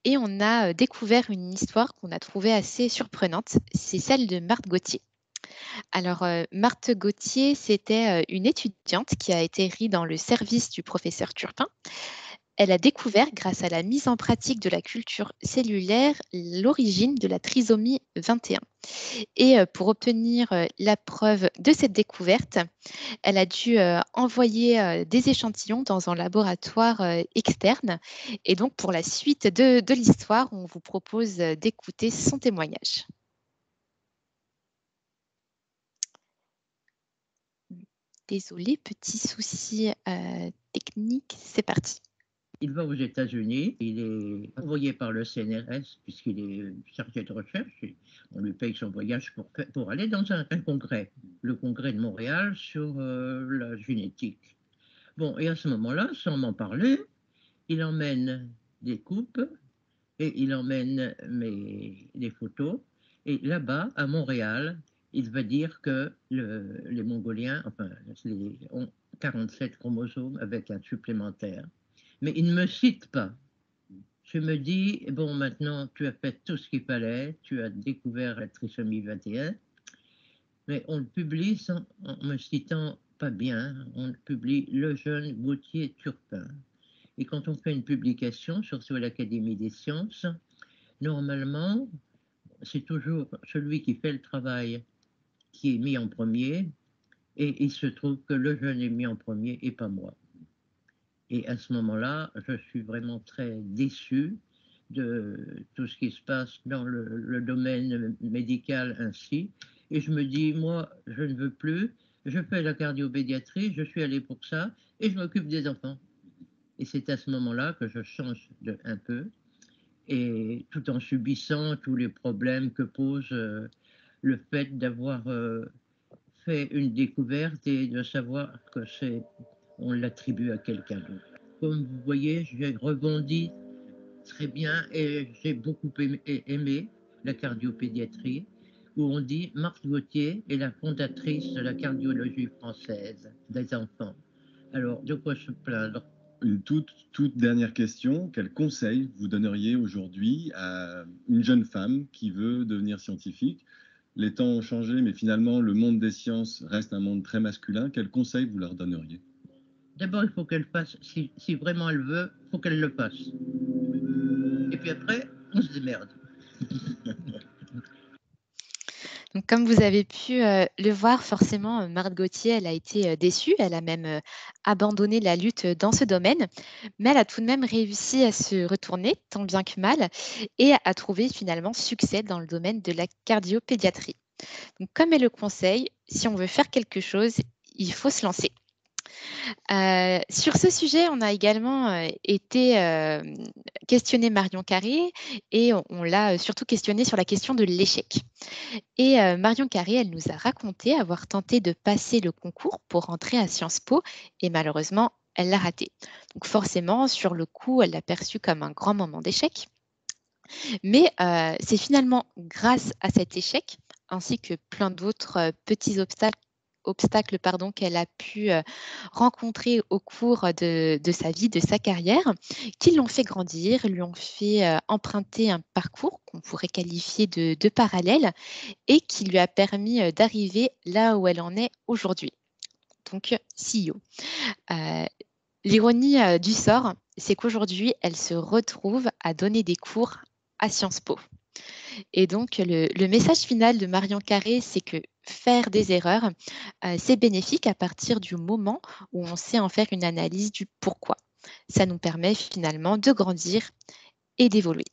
et on a découvert une histoire qu'on a trouvée assez surprenante. C'est celle de Marthe Gauthier. Alors, Marthe Gauthier, c'était une étudiante qui a atterri dans le service du professeur Turpin. Elle a découvert, grâce à la mise en pratique de la culture cellulaire, l'origine de la trisomie 21. Et pour obtenir la preuve de cette découverte, elle a dû envoyer des échantillons dans un laboratoire externe. Et donc, pour la suite de l'histoire, on vous propose d'écouter son témoignage. Désolée, petit souci technique, c'est parti. Il va aux États-Unis, il est envoyé par le CNRS puisqu'il est chargé de recherche. On lui paye son voyage pour aller dans un congrès, le congrès de Montréal sur la génétique. Bon, et à ce moment-là, sans m'en parler, il emmène des coupes et il emmène des photos. Et là-bas, à Montréal, il va dire que les Mongoliens, enfin, ont 47 chromosomes avec un supplémentaire. Mais il ne me cite pas. Je me dis, bon, maintenant, tu as fait tout ce qu'il fallait, tu as découvert la trisomie 21, mais on le publie en me citant pas bien, on publie le jeune Gauthier Turpin. Et quand on fait une publication, surtout à l'Académie des sciences, normalement, c'est toujours celui qui fait le travail qui est mis en premier, et il se trouve que le jeune est mis en premier et pas moi. Et à ce moment-là, je suis vraiment très déçu de tout ce qui se passe dans le domaine médical ainsi. Et je me dis, moi, je ne veux plus, je fais la cardiopédiatrie, je suis allé pour ça, et je m'occupe des enfants. Et c'est à ce moment-là que je change un peu, et tout en subissant tous les problèmes que pose le fait d'avoir fait une découverte et de savoir que on l'attribue à quelqu'un d'autre. Comme vous voyez, j'ai rebondi très bien et j'ai beaucoup aimé la cardiopédiatrie, où on dit Marthe Gauthier est la fondatrice de la cardiologie française des enfants. Alors, de quoi se plaindre? Une toute dernière question. Quel conseil vous donneriez aujourd'hui à une jeune femme qui veut devenir scientifique? Les temps ont changé, mais finalement, le monde des sciences reste un monde très masculin. Quel conseil vous leur donneriez? D'abord, il faut qu'elle fasse, si vraiment elle veut, il faut qu'elle le fasse. Et puis après, on se démerde. Donc, comme vous avez pu le voir, forcément, Marthe Gauthier, elle a été déçue. Elle a même abandonné la lutte dans ce domaine. Mais elle a tout de même réussi à se retourner, tant bien que mal, et à trouver finalement succès dans le domaine de la cardiopédiatrie. Donc, comme elle le conseille, si on veut faire quelque chose, il faut se lancer. Sur ce sujet, on a également été questionner Marion Carré et on l'a surtout questionné sur la question de l'échec. Et Marion Carré, elle nous a raconté avoir tenté de passer le concours pour rentrer à Sciences Po et malheureusement, elle l'a raté. Donc forcément, sur le coup, elle l'a perçu comme un grand moment d'échec. Mais c'est finalement grâce à cet échec, ainsi que plein d'autres petits obstacles qu'elle a pu rencontrer au cours de sa vie, de sa carrière, qui l'ont fait grandir, lui ont fait emprunter un parcours qu'on pourrait qualifier de parallèle et qui lui a permis d'arriver là où elle en est aujourd'hui. Donc, CEO. L'ironie du sort, c'est qu'aujourd'hui, elle se retrouve à donner des cours à Sciences Po. Et donc, le message final de Marion Carré, c'est que faire des erreurs, c'est bénéfique à partir du moment où on sait en faire une analyse du pourquoi. Ça nous permet finalement de grandir et d'évoluer.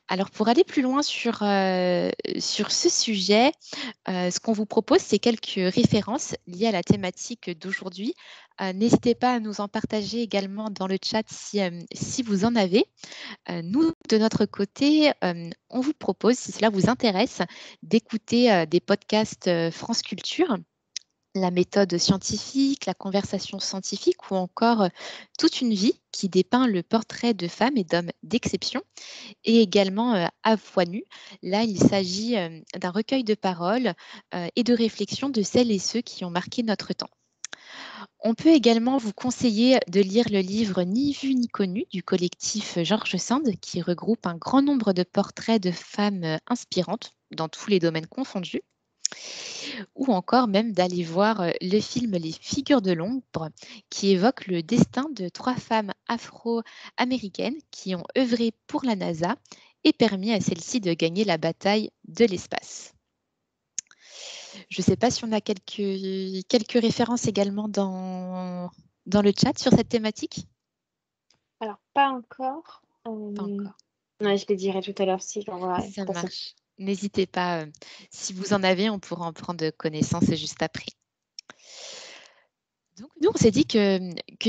Alors, pour aller plus loin sur ce sujet, ce qu'on vous propose, c'est quelques références liées à la thématique d'aujourd'hui. N'hésitez pas à nous en partager également dans le chat si vous en avez. Nous, de notre côté, on vous propose, si cela vous intéresse, d'écouter des podcasts France Culture, la méthode scientifique, la conversation scientifique ou encore toute une vie qui dépeint le portrait de femmes et d'hommes d'exception et également à voix nue. Là, il s'agit d'un recueil de paroles et de réflexions de celles et ceux qui ont marqué notre temps. On peut également vous conseiller de lire le livre Ni vu ni connu du collectif George Sand qui regroupe un grand nombre de portraits de femmes inspirantes dans tous les domaines confondus. Ou encore même d'aller voir le film Les Figures de l'ombre qui évoque le destin de 3 femmes afro-américaines qui ont œuvré pour la NASA et permis à celle-ci de gagner la bataille de l'espace. Je ne sais pas si on a quelques références également dans le chat sur cette thématique. Alors, pas encore. Pas encore. Ouais, je les dirai tout à l'heure si j'en vois. Ça marche. N'hésitez pas. Si vous en avez, on pourra en prendre connaissance juste après. Donc, nous, on s'est dit que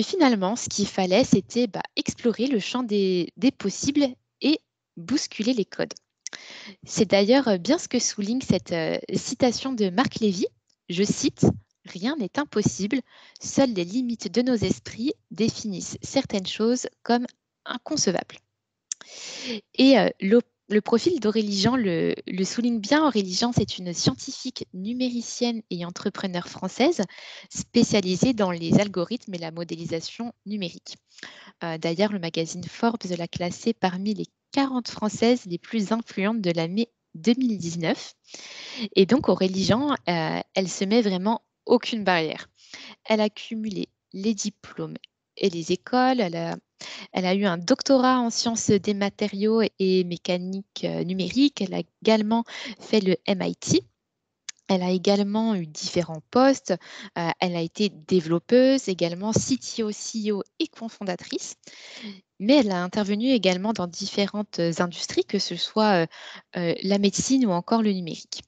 finalement, ce qu'il fallait, c'était explorer le champ des possibles et bousculer les codes. C'est d'ailleurs bien ce que souligne cette citation de Marc Lévy. Je cite « Rien n'est impossible, seules les limites de nos esprits définissent certaines choses comme inconcevables ». Et Le profil d'Aurélie Jean le souligne bien. Aurélie Jean, c'est une scientifique numéricienne et entrepreneur française spécialisée dans les algorithmes et la modélisation numérique. D'ailleurs, le magazine Forbes l'a classée parmi les 40 Françaises les plus influentes de l'année 2019. Et donc, Aurélie Jean, elle se met vraiment aucune barrière. Elle a cumulé les diplômes et les écoles. Elle a eu un doctorat en sciences des matériaux et mécanique numérique. Elle a également fait le MIT. Elle a également eu différents postes. Elle a été développeuse, également CTO, CEO et cofondatrice. Mais elle a intervenu également dans différentes industries, que ce soit la médecine ou encore le numérique.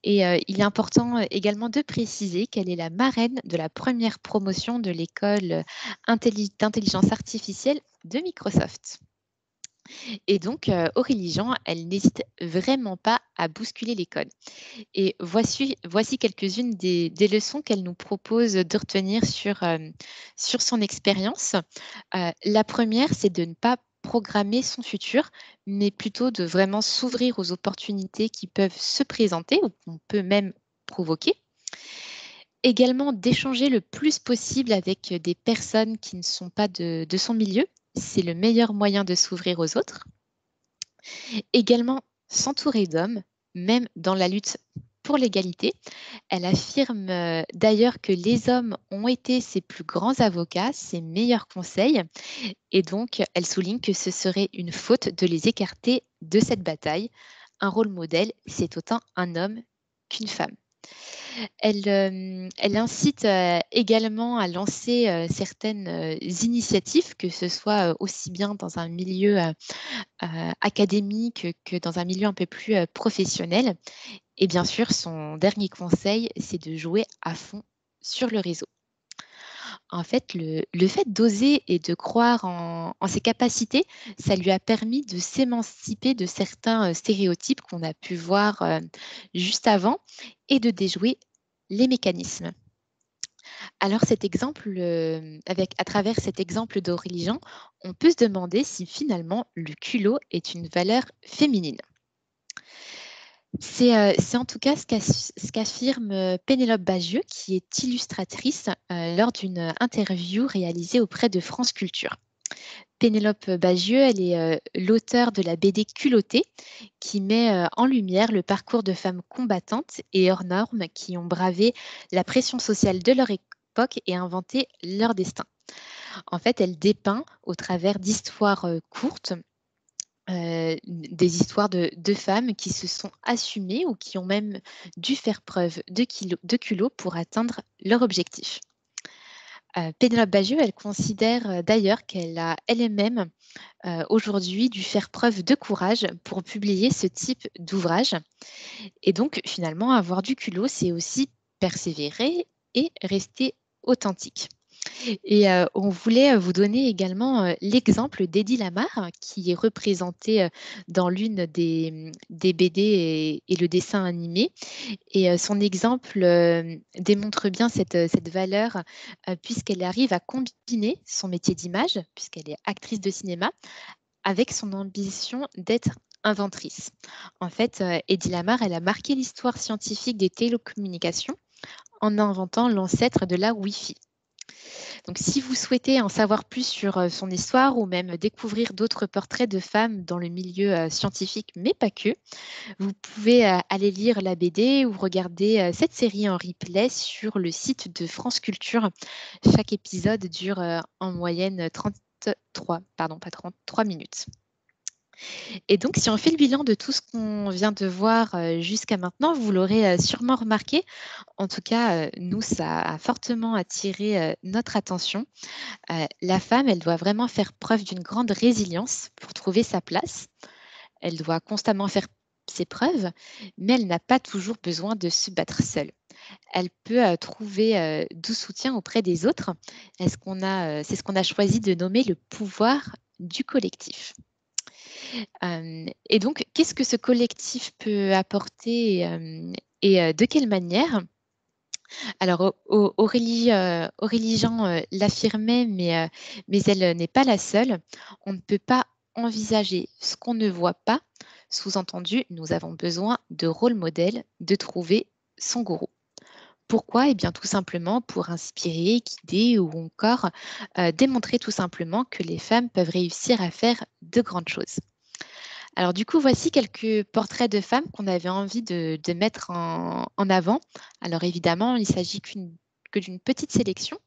Et il est important également de préciser qu'elle est la marraine de la première promotion de l'école d'intelligence artificielle de Microsoft. Et donc, Aurélie Jean, elle n'hésite vraiment pas à bousculer les codes. Et voici quelques-unes des leçons qu'elle nous propose de retenir sur son expérience. La première, c'est de ne pas programmer son futur, mais plutôt de vraiment s'ouvrir aux opportunités qui peuvent se présenter ou qu'on peut même provoquer. Également, d'échanger le plus possible avec des personnes qui ne sont pas de son milieu. C'est le meilleur moyen de s'ouvrir aux autres. Également, s'entourer d'hommes, même dans la lutte pour l'égalité. Elle affirme d'ailleurs que les hommes ont été ses plus grands avocats, ses meilleurs conseils, et donc elle souligne que ce serait une faute de les écarter de cette bataille. Un rôle modèle, c'est autant un homme qu'une femme. Elle incite également à lancer certaines initiatives, que ce soit aussi bien dans un milieu académique que dans un milieu un peu plus professionnel. Et bien sûr, son dernier conseil, c'est de jouer à fond sur le réseau. En fait, le fait d'oser et de croire en ses capacités, ça lui a permis de s'émanciper de certains stéréotypes qu'on a pu voir juste avant et de déjouer les mécanismes. Alors cet exemple, à travers cet exemple d'Aurélie Jean, on peut se demander si finalement le culot est une valeur féminine. C'est en tout cas ce qu'affirme Pénélope Bagieux, qui est illustratrice lors d'une interview réalisée auprès de France Culture. Pénélope Bagieux, elle est l'auteure de la BD Culottée, qui met en lumière le parcours de femmes combattantes et hors normes qui ont bravé la pression sociale de leur époque et inventé leur destin. En fait, elle dépeint au travers d'histoires courtes des histoires de femmes qui se sont assumées ou qui ont même dû faire preuve de culot pour atteindre leur objectif. Pénélope Bagieux, elle considère d'ailleurs qu'elle a elle-même aujourd'hui dû faire preuve de courage pour publier ce type d'ouvrage. Et donc finalement, avoir du culot, c'est aussi persévérer et rester authentique. Et on voulait vous donner également l'exemple d'Eddie Lamar, qui est représentée dans l'une des BD et le dessin animé. Et son exemple démontre bien cette valeur, puisqu'elle arrive à combiner son métier d'image, puisqu'elle est actrice de cinéma, avec son ambition d'être inventrice. En fait, Eddie Lamar, elle a marqué l'histoire scientifique des télécommunications en inventant l'ancêtre de la Wi-Fi. Donc, si vous souhaitez en savoir plus sur son histoire ou même découvrir d'autres portraits de femmes dans le milieu scientifique, mais pas que, vous pouvez aller lire la BD ou regarder cette série en replay sur le site de France Culture. Chaque épisode dure en moyenne 3 minutes. Et donc, si on fait le bilan de tout ce qu'on vient de voir jusqu'à maintenant, vous l'aurez sûrement remarqué. En tout cas, nous, ça a fortement attiré notre attention. La femme, elle doit vraiment faire preuve d'une grande résilience pour trouver sa place. Elle doit constamment faire ses preuves, mais elle n'a pas toujours besoin de se battre seule. Elle peut trouver du soutien auprès des autres. C'est ce qu'on a choisi de nommer le pouvoir du collectif. Et donc, qu'est-ce que ce collectif peut apporter et de quelle manière? Alors, Aurélie Jean l'affirmait, mais elle n'est pas la seule. On ne peut pas envisager ce qu'on ne voit pas, Sous-entendu, nous avons besoin de rôle modèle, de trouver son gourou. Pourquoi? Eh bien, tout simplement pour inspirer, guider ou encore démontrer tout simplement que les femmes peuvent réussir à faire de grandes choses. Alors du coup, voici quelques portraits de femmes qu'on avait envie de mettre en avant. Alors évidemment, il ne s'agit que d'une petite sélection.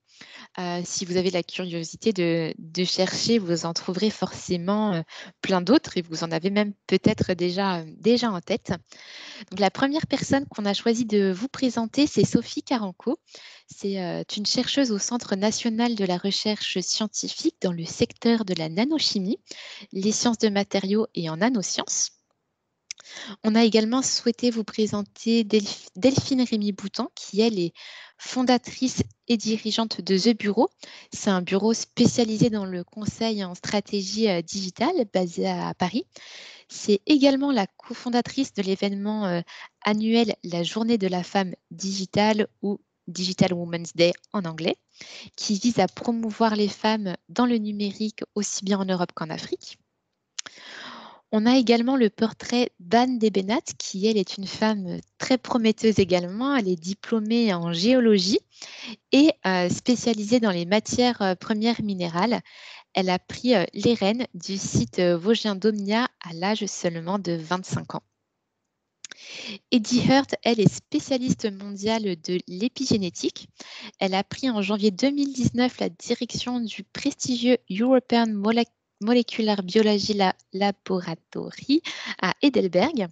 Si vous avez la curiosité de chercher, vous en trouverez forcément plein d'autres et vous en avez même peut-être déjà en tête. Donc, la première personne qu'on a choisi de vous présenter, c'est Sophie Caranco. C'est une chercheuse au Centre national de la recherche scientifique dans le secteur de la nanochimie, les sciences de matériaux et en nanosciences. On a également souhaité vous présenter Delphine Rémy-Boutan, qui elle est fondatrice et dirigeante de The Bureau. C'est un bureau spécialisé dans le conseil en stratégie digitale basé à Paris. C'est également la cofondatrice de l'événement annuel La Journée de la femme digitale ou Digital Women's Day en anglais, qui vise à promouvoir les femmes dans le numérique aussi bien en Europe qu'en Afrique. On a également le portrait d'Anne Debenat, qui elle est une femme très prometteuse également. Elle est diplômée en géologie et spécialisée dans les matières premières minérales. Elle a pris les rênes du site vosgien d'Omnia à l'âge seulement de 25 ans. Eddie Hurt, elle est spécialiste mondiale de l'épigénétique. Elle a pris en janvier 2019 la direction du prestigieux European Molecular Biology Laboratory à Heidelberg.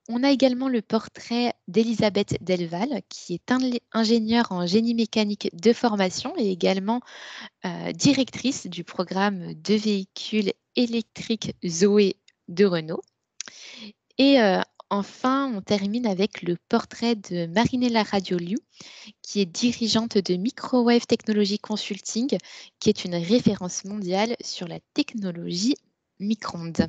On a également le portrait d'Elisabeth Delval, qui est ingénieure en génie mécanique de formation et également directrice du programme de véhicules électriques Zoé de Renault. Et enfin, on termine avec le portrait de Marinella Radioliu, qui est dirigeante de Microwave Technology Consulting, qui est une référence mondiale sur la technologie micro-ondes.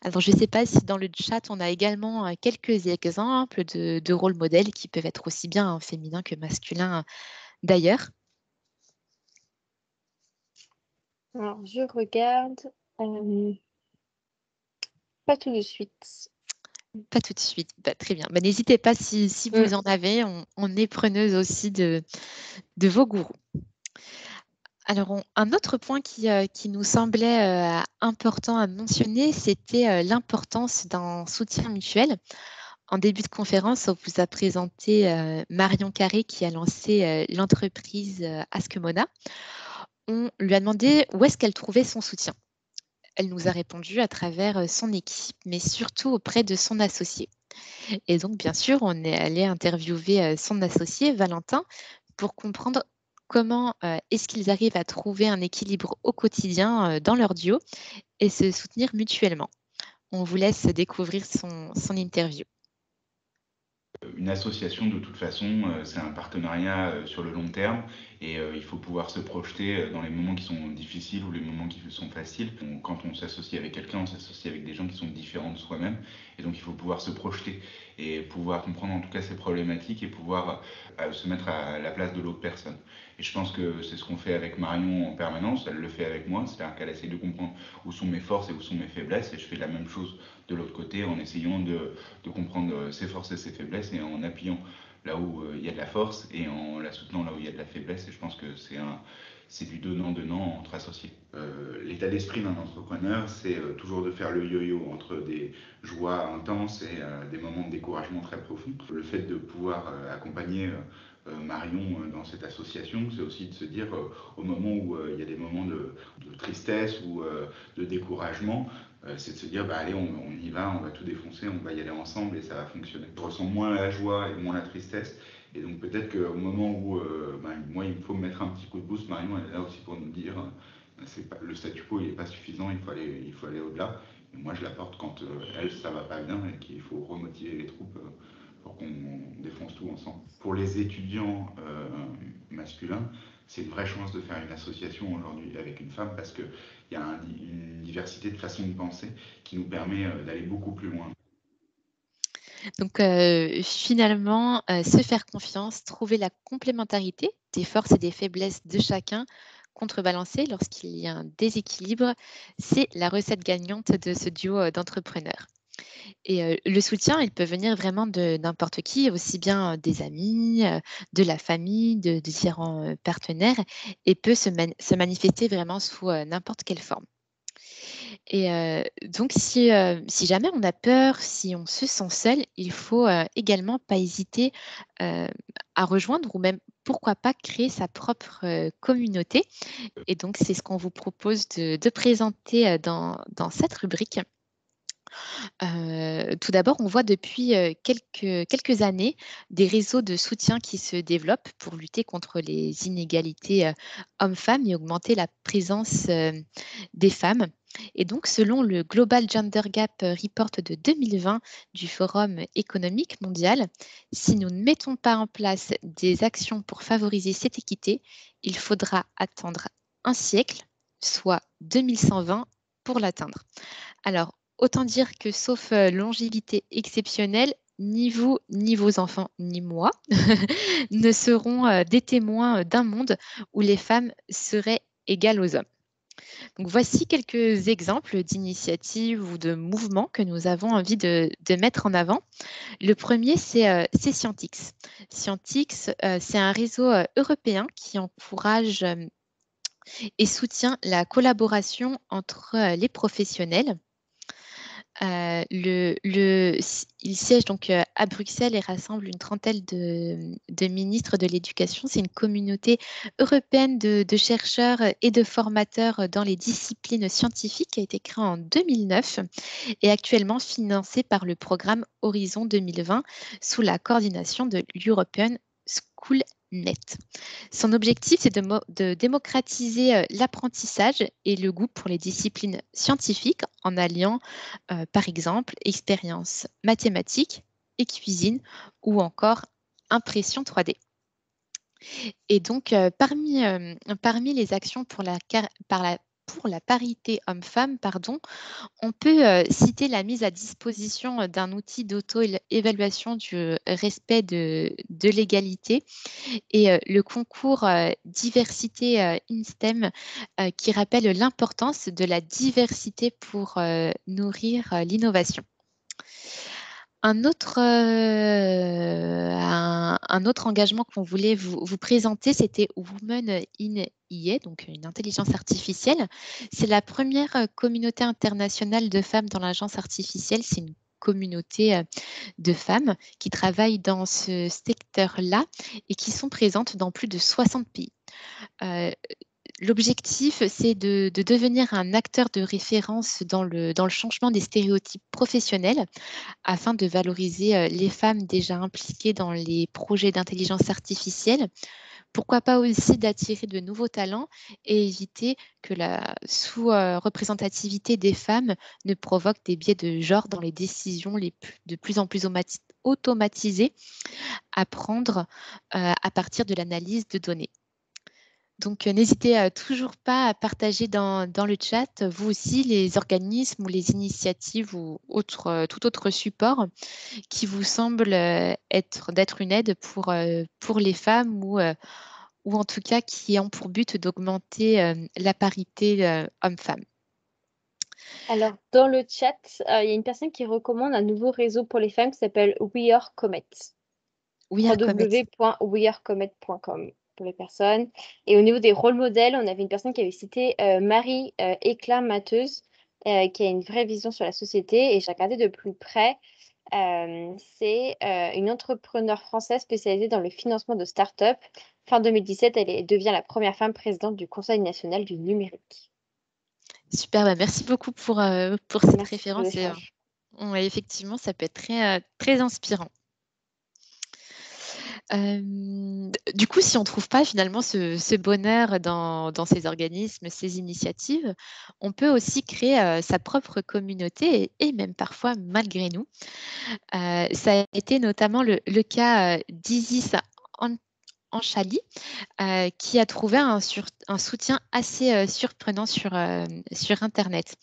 Alors, je ne sais pas si dans le chat, on a également quelques exemples de rôles modèles qui peuvent être aussi bien féminins que masculins d'ailleurs. Alors, je regarde. Pas tout de suite. Pas tout de suite. Bah, très bien. Bah, n'hésitez pas si vous en avez. On est preneuse aussi de vos gourous. Alors, un autre point qui nous semblait important à mentionner, c'était l'importance d'un soutien mutuel. En début de conférence, on vous a présenté Marion Carré qui a lancé l'entreprise Askmona. On lui a demandé où est-ce qu'elle trouvait son soutien. Elle nous a répondu à travers son équipe, mais surtout auprès de son associé. Et donc, bien sûr, on est allé interviewer son associé, Valentin, pour comprendre comment est-ce qu'ils arrivent à trouver un équilibre au quotidien dans leur duo et se soutenir mutuellement. On vous laisse découvrir son interview. Une association, de toute façon, c'est un partenariat sur le long terme et il faut pouvoir se projeter dans les moments qui sont difficiles ou les moments qui sont faciles. Quand on s'associe avec quelqu'un, on s'associe avec des gens qui sont différents de soi-même et donc il faut pouvoir se projeter et pouvoir comprendre en tout cas ses problématiques et pouvoir se mettre à la place de l'autre personne. Et je pense que c'est ce qu'on fait avec Marion en permanence, elle le fait avec moi, c'est-à-dire qu'elle essaie de comprendre où sont mes forces et où sont mes faiblesses et je fais la même chose de l'autre côté en essayant de comprendre ses forces et ses faiblesses et en appuyant là où il y a de la force et en la soutenant là où il y a de la faiblesse. Et je pense que c'est du donnant-donnant entre associés. L'état d'esprit d'un entrepreneur, c'est toujours de faire le yo-yo entre des joies intenses et des moments de découragement très profonds. Le fait de pouvoir accompagner Marion dans cette association, c'est aussi de se dire au moment où il y a des moments de tristesse ou de découragement, c'est de se dire, bah, allez, on y va, on va tout défoncer, on va y aller ensemble et ça va fonctionner. Je ressens moins la joie et moins la tristesse. Et donc peut-être qu'au moment où moi, il me faut me mettre un petit coup de boost, Marion, elle est là aussi pour nous dire, le statu quo, il n'est pas suffisant, il faut aller au-delà. Et moi, je la porte quand elle, ça va pas bien et qu'il faut remotiver les troupes pour qu'on défonce tout ensemble. Pour les étudiants masculins, c'est une vraie chance de faire une association aujourd'hui avec une femme parce qu'il y a une diversité de façons de penser qui nous permet d'aller beaucoup plus loin. Donc finalement, se faire confiance, trouver la complémentarité des forces et des faiblesses de chacun, contrebalancer lorsqu'il y a un déséquilibre. C'est la recette gagnante de ce duo d'entrepreneurs. Et le soutien, il peut venir vraiment de n'importe qui, aussi bien des amis, de la famille, de différents partenaires, et peut se manifester vraiment sous n'importe quelle forme. Et donc, si jamais on a peur, si on se sent seul, il faut également pas hésiter à rejoindre ou même, pourquoi pas, créer sa propre communauté. Et donc, c'est ce qu'on vous propose de présenter dans cette rubrique. Tout d'abord, on voit depuis quelques années des réseaux de soutien qui se développent pour lutter contre les inégalités hommes-femmes et augmenter la présence des femmes. Et donc, selon le Global Gender Gap Report de 2020 du Forum économique mondial, si nous ne mettons pas en place des actions pour favoriser cette équité, il faudra attendre un siècle, soit 2120, pour l'atteindre. Alors, autant dire que sauf longévité exceptionnelle, ni vous, ni vos enfants, ni moi ne seront des témoins d'un monde où les femmes seraient égales aux hommes. Donc, voici quelques exemples d'initiatives ou de mouvements que nous avons envie de mettre en avant. Le premier, c'est Scientix. Scientix, c'est un réseau européen qui encourage et soutient la collaboration entre les professionnels. Il siège donc à Bruxelles et rassemble une trentaine de ministres de l'éducation. C'est une communauté européenne de chercheurs et de formateurs dans les disciplines scientifiques qui a été créée en 2009 et actuellement financée par le programme Horizon 2020 sous la coordination de l'European School Net. Son objectif, c'est de démocratiser l'apprentissage et le goût pour les disciplines scientifiques en alliant, par exemple, expérience mathématiques et cuisine ou encore impression 3D. Et donc, parmi les actions pour la parité homme-femme, on peut citer la mise à disposition d'un outil d'auto-évaluation du respect de l'égalité et le concours diversité in STEM qui rappelle l'importance de la diversité pour nourrir l'innovation. Un autre engagement qu'on voulait vous présenter, c'était Women in IA, donc une intelligence artificielle. C'est la première communauté internationale de femmes dans l'agence artificielle. C'est une communauté de femmes qui travaillent dans ce secteur-là et qui sont présentes dans plus de 60 pays. L'objectif, c'est de devenir un acteur de référence dans le changement des stéréotypes professionnels afin de valoriser les femmes déjà impliquées dans les projets d'intelligence artificielle. Pourquoi pas aussi d'attirer de nouveaux talents et éviter que la sous-représentativité des femmes ne provoque des biais de genre dans les décisions de plus en plus automatisées à prendre à partir de l'analyse de données. Donc, n'hésitez toujours pas à partager dans le chat, vous aussi, les organismes ou les initiatives ou tout autre support qui vous semble d'être une aide pour les femmes ou en tout cas qui ont pour but d'augmenter la parité homme-femme. Alors, dans le chat, il y a une personne qui recommande un nouveau réseau pour les femmes qui s'appelle We Are Comet. www.wearecomet.com pour les personnes. Et au niveau des rôles modèles, on avait une personne qui avait cité Marie Éclat Mateuse, qui a une vraie vision sur la société. Et j'ai regardé de plus près. C'est une entrepreneure française spécialisée dans le financement de start-up. Fin 2017, elle devient la première femme présidente du Conseil national du numérique. Super, merci beaucoup pour cette référence. Ouais, effectivement, ça peut être très inspirant. Du coup, si on ne trouve pas finalement ce bonheur dans ces organismes, ces initiatives, on peut aussi créer sa propre communauté et même parfois malgré nous. Ça a été notamment le cas d'Isis Anchali, qui a trouvé un soutien assez surprenant sur Internet.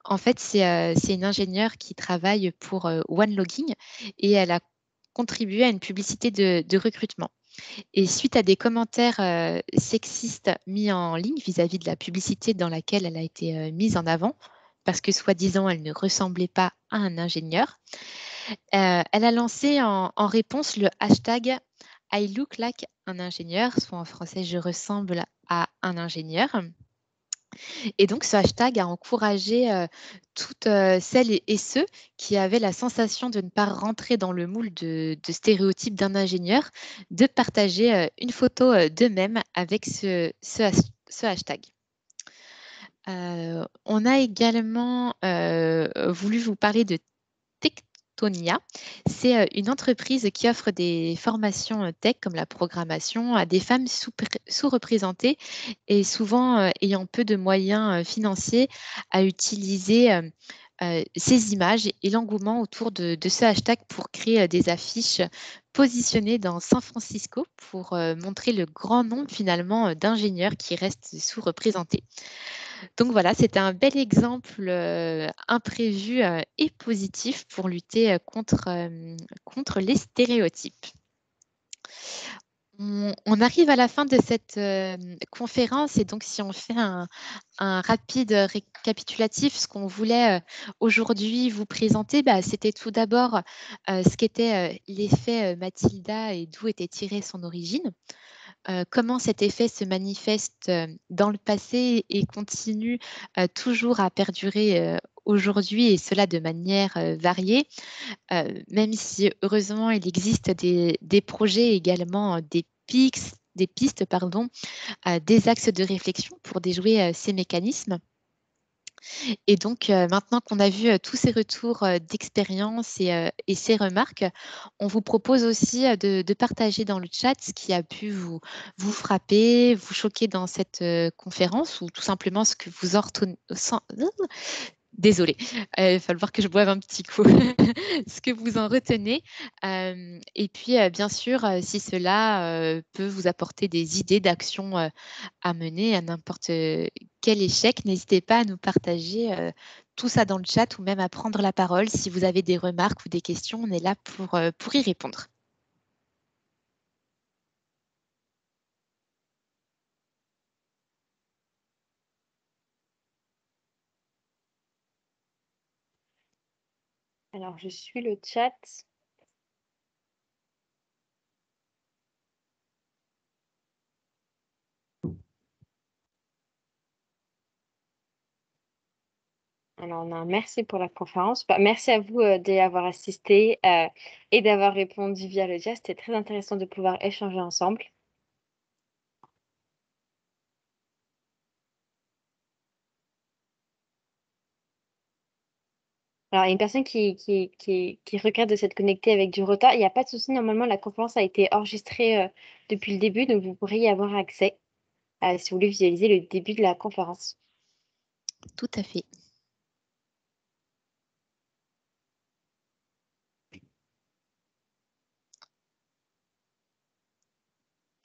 En fait, c'est une ingénieure qui travaille pour OneLogging et elle a contribué à une publicité de recrutement. Et suite à des commentaires sexistes mis en ligne vis-à-vis de la publicité dans laquelle elle a été mise en avant, parce que soi-disant, elle ne ressemblait pas à un ingénieur, elle a lancé en réponse le hashtag I look like un ingénieur, soit en français je ressemble à un ingénieur. Et donc ce hashtag a encouragé toutes celles et ceux qui avaient la sensation de ne pas rentrer dans le moule de stéréotypes d'un ingénieur, de partager une photo d'eux-mêmes avec ce hashtag. On a également voulu vous parler de Tectonia. C'est une entreprise qui offre des formations tech comme la programmation à des femmes sous-représentées et souvent ayant peu de moyens financiers à utiliser ces images et l'engouement autour de ce hashtag pour créer des affiches positionnées dans San Francisco pour montrer le grand nombre finalement d'ingénieurs qui restent sous-représentés. Donc voilà, c'était un bel exemple imprévu et positif pour lutter contre les stéréotypes. On arrive à la fin de cette conférence et donc si on fait un rapide récapitulatif, ce qu'on voulait aujourd'hui vous présenter, c'était tout d'abord ce qu'était l'effet Mathilda et d'où était tirée son origine. Comment cet effet se manifeste dans le passé et continue toujours à perdurer aujourd'hui et cela de manière variée, même si heureusement il existe des projets également, des pistes, des axes de réflexion pour déjouer ces mécanismes. Et donc, maintenant qu'on a vu tous ces retours d'expérience et ces remarques, on vous propose aussi de partager dans le chat ce qui a pu vous frapper, vous choquer dans cette conférence ou tout simplement ce que vous Désolée, il va falloir que je boive un petit coup. Ce que vous en retenez. Et puis, bien sûr, si cela peut vous apporter des idées d'action à mener à n'importe quel échec, n'hésitez pas à nous partager tout ça dans le chat ou même à prendre la parole. Si vous avez des remarques ou des questions, on est là pour y répondre. Alors, je suis le chat. Alors, on a un merci pour la conférence. Merci à vous d'y avoir assisté et d'avoir répondu via le chat. C'était très intéressant de pouvoir échanger ensemble. Alors, il y a une personne qui regrette de s'être connectée avec du retard. Il n'y a pas de souci. Normalement, la conférence a été enregistrée depuis le début, donc vous pourrez y avoir accès si vous voulez visualiser le début de la conférence. Tout à fait.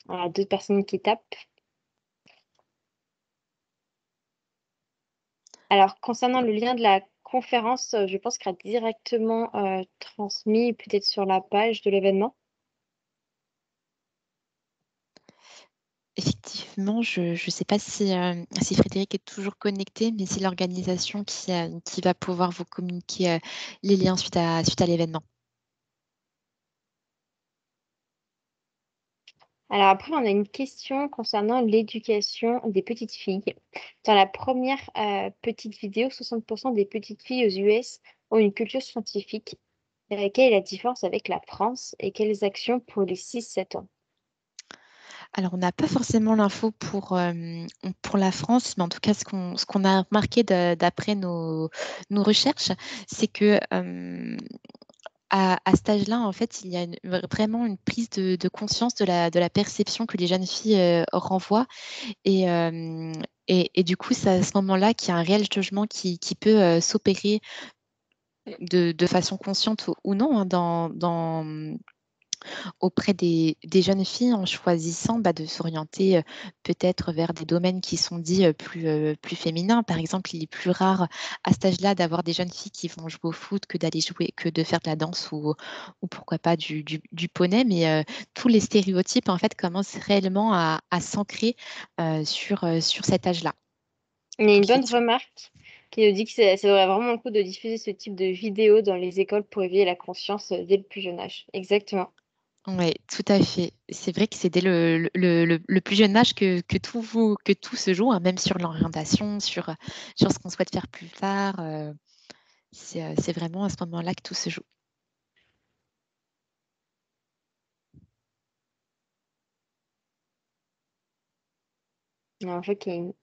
Voilà, d'autres personnes qui tapent. Alors, concernant le lien de la conférence, je pense qu'il sera directement transmis peut-être sur la page de l'événement. Effectivement, je ne sais pas si Frédéric est toujours connecté, mais c'est l'organisation qui va pouvoir vous communiquer les liens suite à l'événement. Alors après, on a une question concernant l'éducation des petites filles. Dans la première petite vidéo, 60% des petites filles aux US ont une culture scientifique. Quelle est la différence avec la France et quelles actions pour les 6-7 ans? Alors, on n'a pas forcément l'info pour la France, mais en tout cas, ce qu'on a remarqué d'après nos recherches, c'est que à cet âge-là, en fait, il y a vraiment une prise de conscience de la perception que les jeunes filles renvoient. Et du coup, c'est à ce moment-là qu'il y a un réel jugement qui peut s'opérer de façon consciente ou non, hein, auprès des jeunes filles en choisissant de s'orienter peut-être vers des domaines qui sont dits plus féminins. Par exemple, il est plus rare à cet âge-là d'avoir des jeunes filles qui vont jouer au foot que de faire de la danse ou pourquoi pas du poney. Mais tous les stéréotypes en fait commencent réellement à s'ancrer sur cet âge-là. Il y a une Donc, bonne effectivement. remarque qui nous dit que ça vaudrait vraiment le coup de diffuser ce type de vidéos dans les écoles pour éveiller la conscience dès le plus jeune âge. Exactement. Oui, tout à fait. C'est vrai que c'est dès le plus jeune âge que tout se joue, hein, même sur l'orientation, sur ce qu'on souhaite faire plus tard. C'est vraiment à ce moment-là que tout se joue. En fait, qu'il y a une-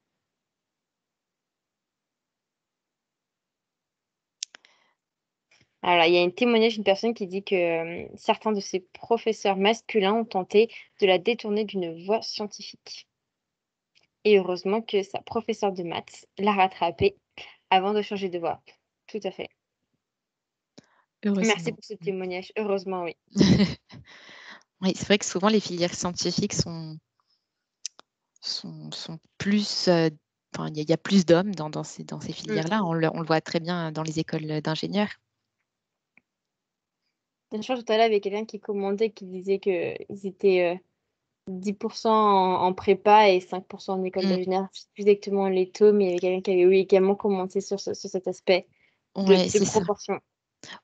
Alors, il y a un témoignage d'une personne qui dit que certains de ses professeurs masculins ont tenté de la détourner d'une voie scientifique. Et heureusement que sa professeure de maths l'a rattrapée avant de changer de voie. Tout à fait. Merci Heureusement. pour ce témoignage. Heureusement, oui. Oui, c'est vrai que souvent les filières scientifiques sont plus. Enfin, il y a plus d'hommes dans ces filières-là. On le voit très bien dans les écoles d'ingénieurs. Je crois tout à l'heure, il y avait quelqu'un qui commandait, qui disait qu'ils étaient 10% en prépa et 5% en école d'ingénieur. Je ne sais plus exactement les taux, mais il y avait quelqu'un qui avait également commenté sur cet aspect Ouais, de c'est ça. proportion.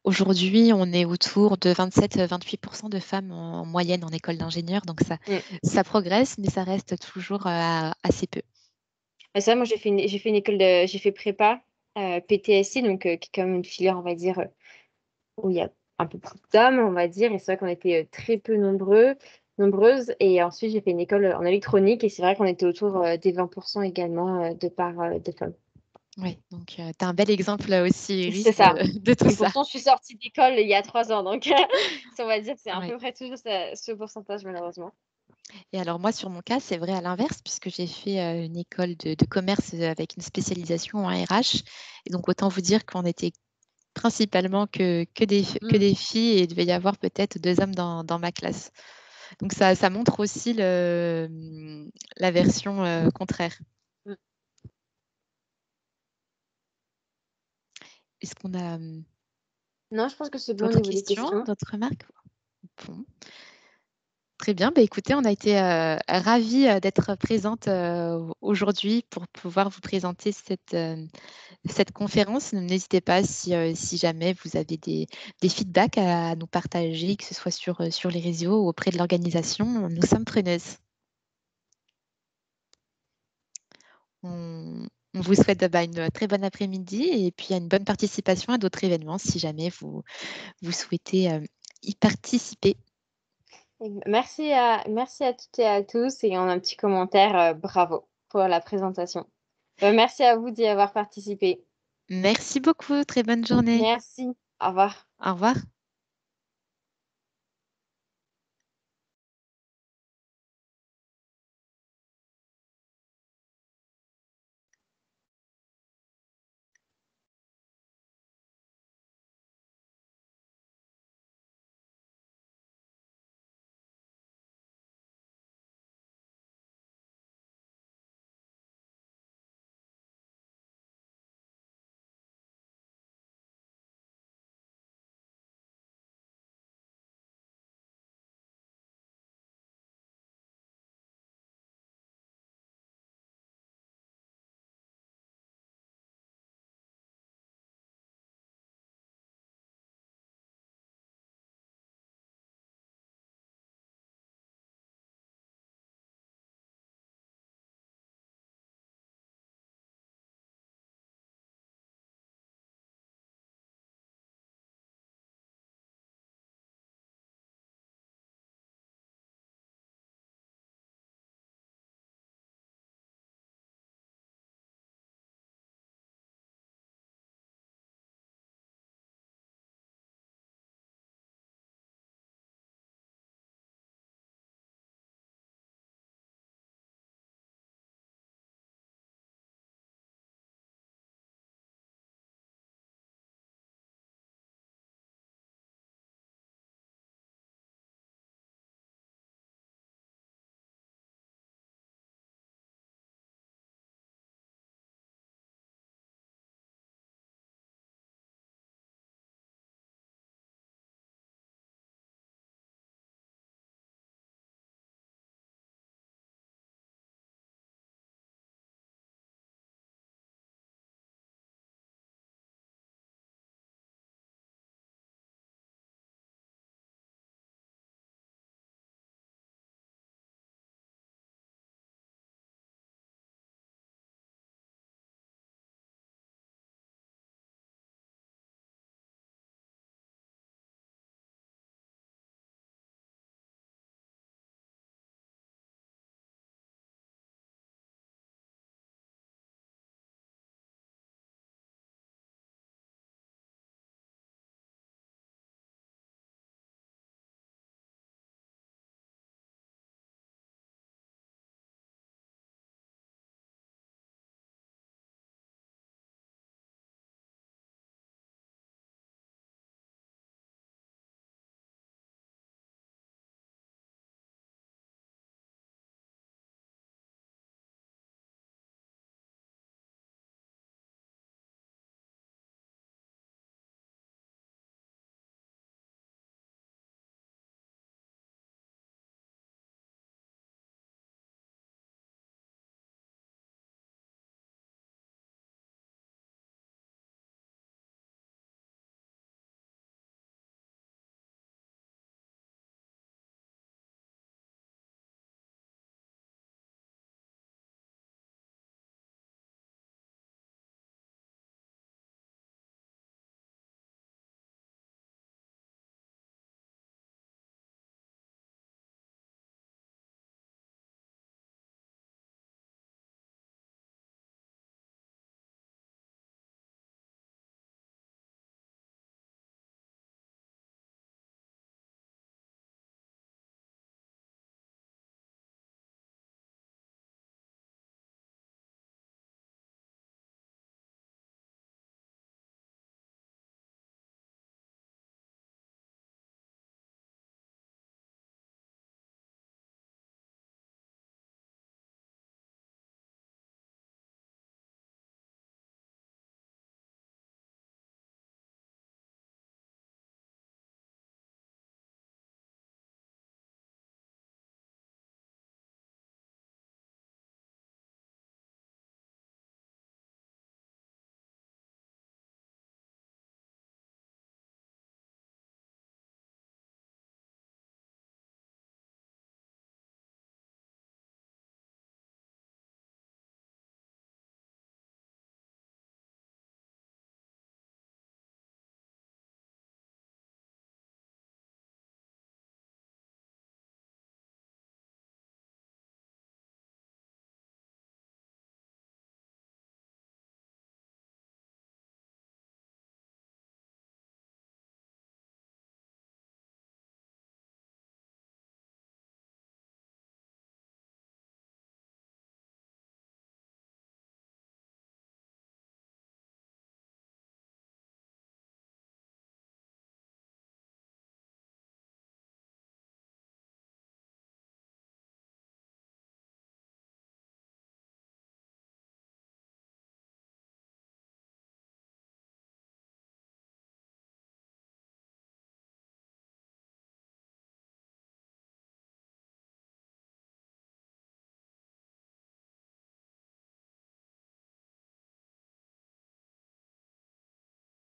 Aujourd'hui, on est autour de 27-28% de femmes en moyenne en école d'ingénieur. Donc, ça progresse, mais ça reste toujours assez peu. Ça, moi, j'ai fait une école j'ai fait prépa, PTSI, donc qui est quand même une filière, on va dire, où il y a un peu plus d'hommes, on va dire. Et c'est vrai qu'on était très peu nombreuses. Et ensuite, j'ai fait une école en électronique. Et c'est vrai qu'on était autour des 20% également de part de femmes. Oui, donc tu as un bel exemple aussi, Iris, C'est ça. de tout Et ça. pourtant, je suis sortie d'école il y a 3 ans. Donc, on va dire que c'est à Ouais. peu près toujours ce pourcentage, malheureusement. Et alors moi, sur mon cas, c'est vrai à l'inverse, puisque j'ai fait une école de commerce avec une spécialisation en RH. Et donc, autant vous dire qu'on était principalement que des filles et il devait y avoir peut-être 2 hommes dans ma classe. Donc, ça montre aussi la version contraire. Est-ce qu'on a Non, je pense que c'est bon au d'autres niveau des questions. d'autres remarques? Bon. Très bien. Écoutez, on a été ravis d'être présente aujourd'hui pour pouvoir vous présenter cette conférence. N'hésitez pas si jamais vous avez des feedbacks à nous partager, que ce soit sur les réseaux ou auprès de l'organisation. Nous sommes preneuses. On vous souhaite une très bonne après-midi et puis une bonne participation à d'autres événements si jamais vous souhaitez y participer. Merci à toutes et à tous. Et on a un petit commentaire, bravo pour la présentation. Merci à vous d'y avoir participé. Merci beaucoup. Très bonne journée. Merci. Au revoir. Au revoir.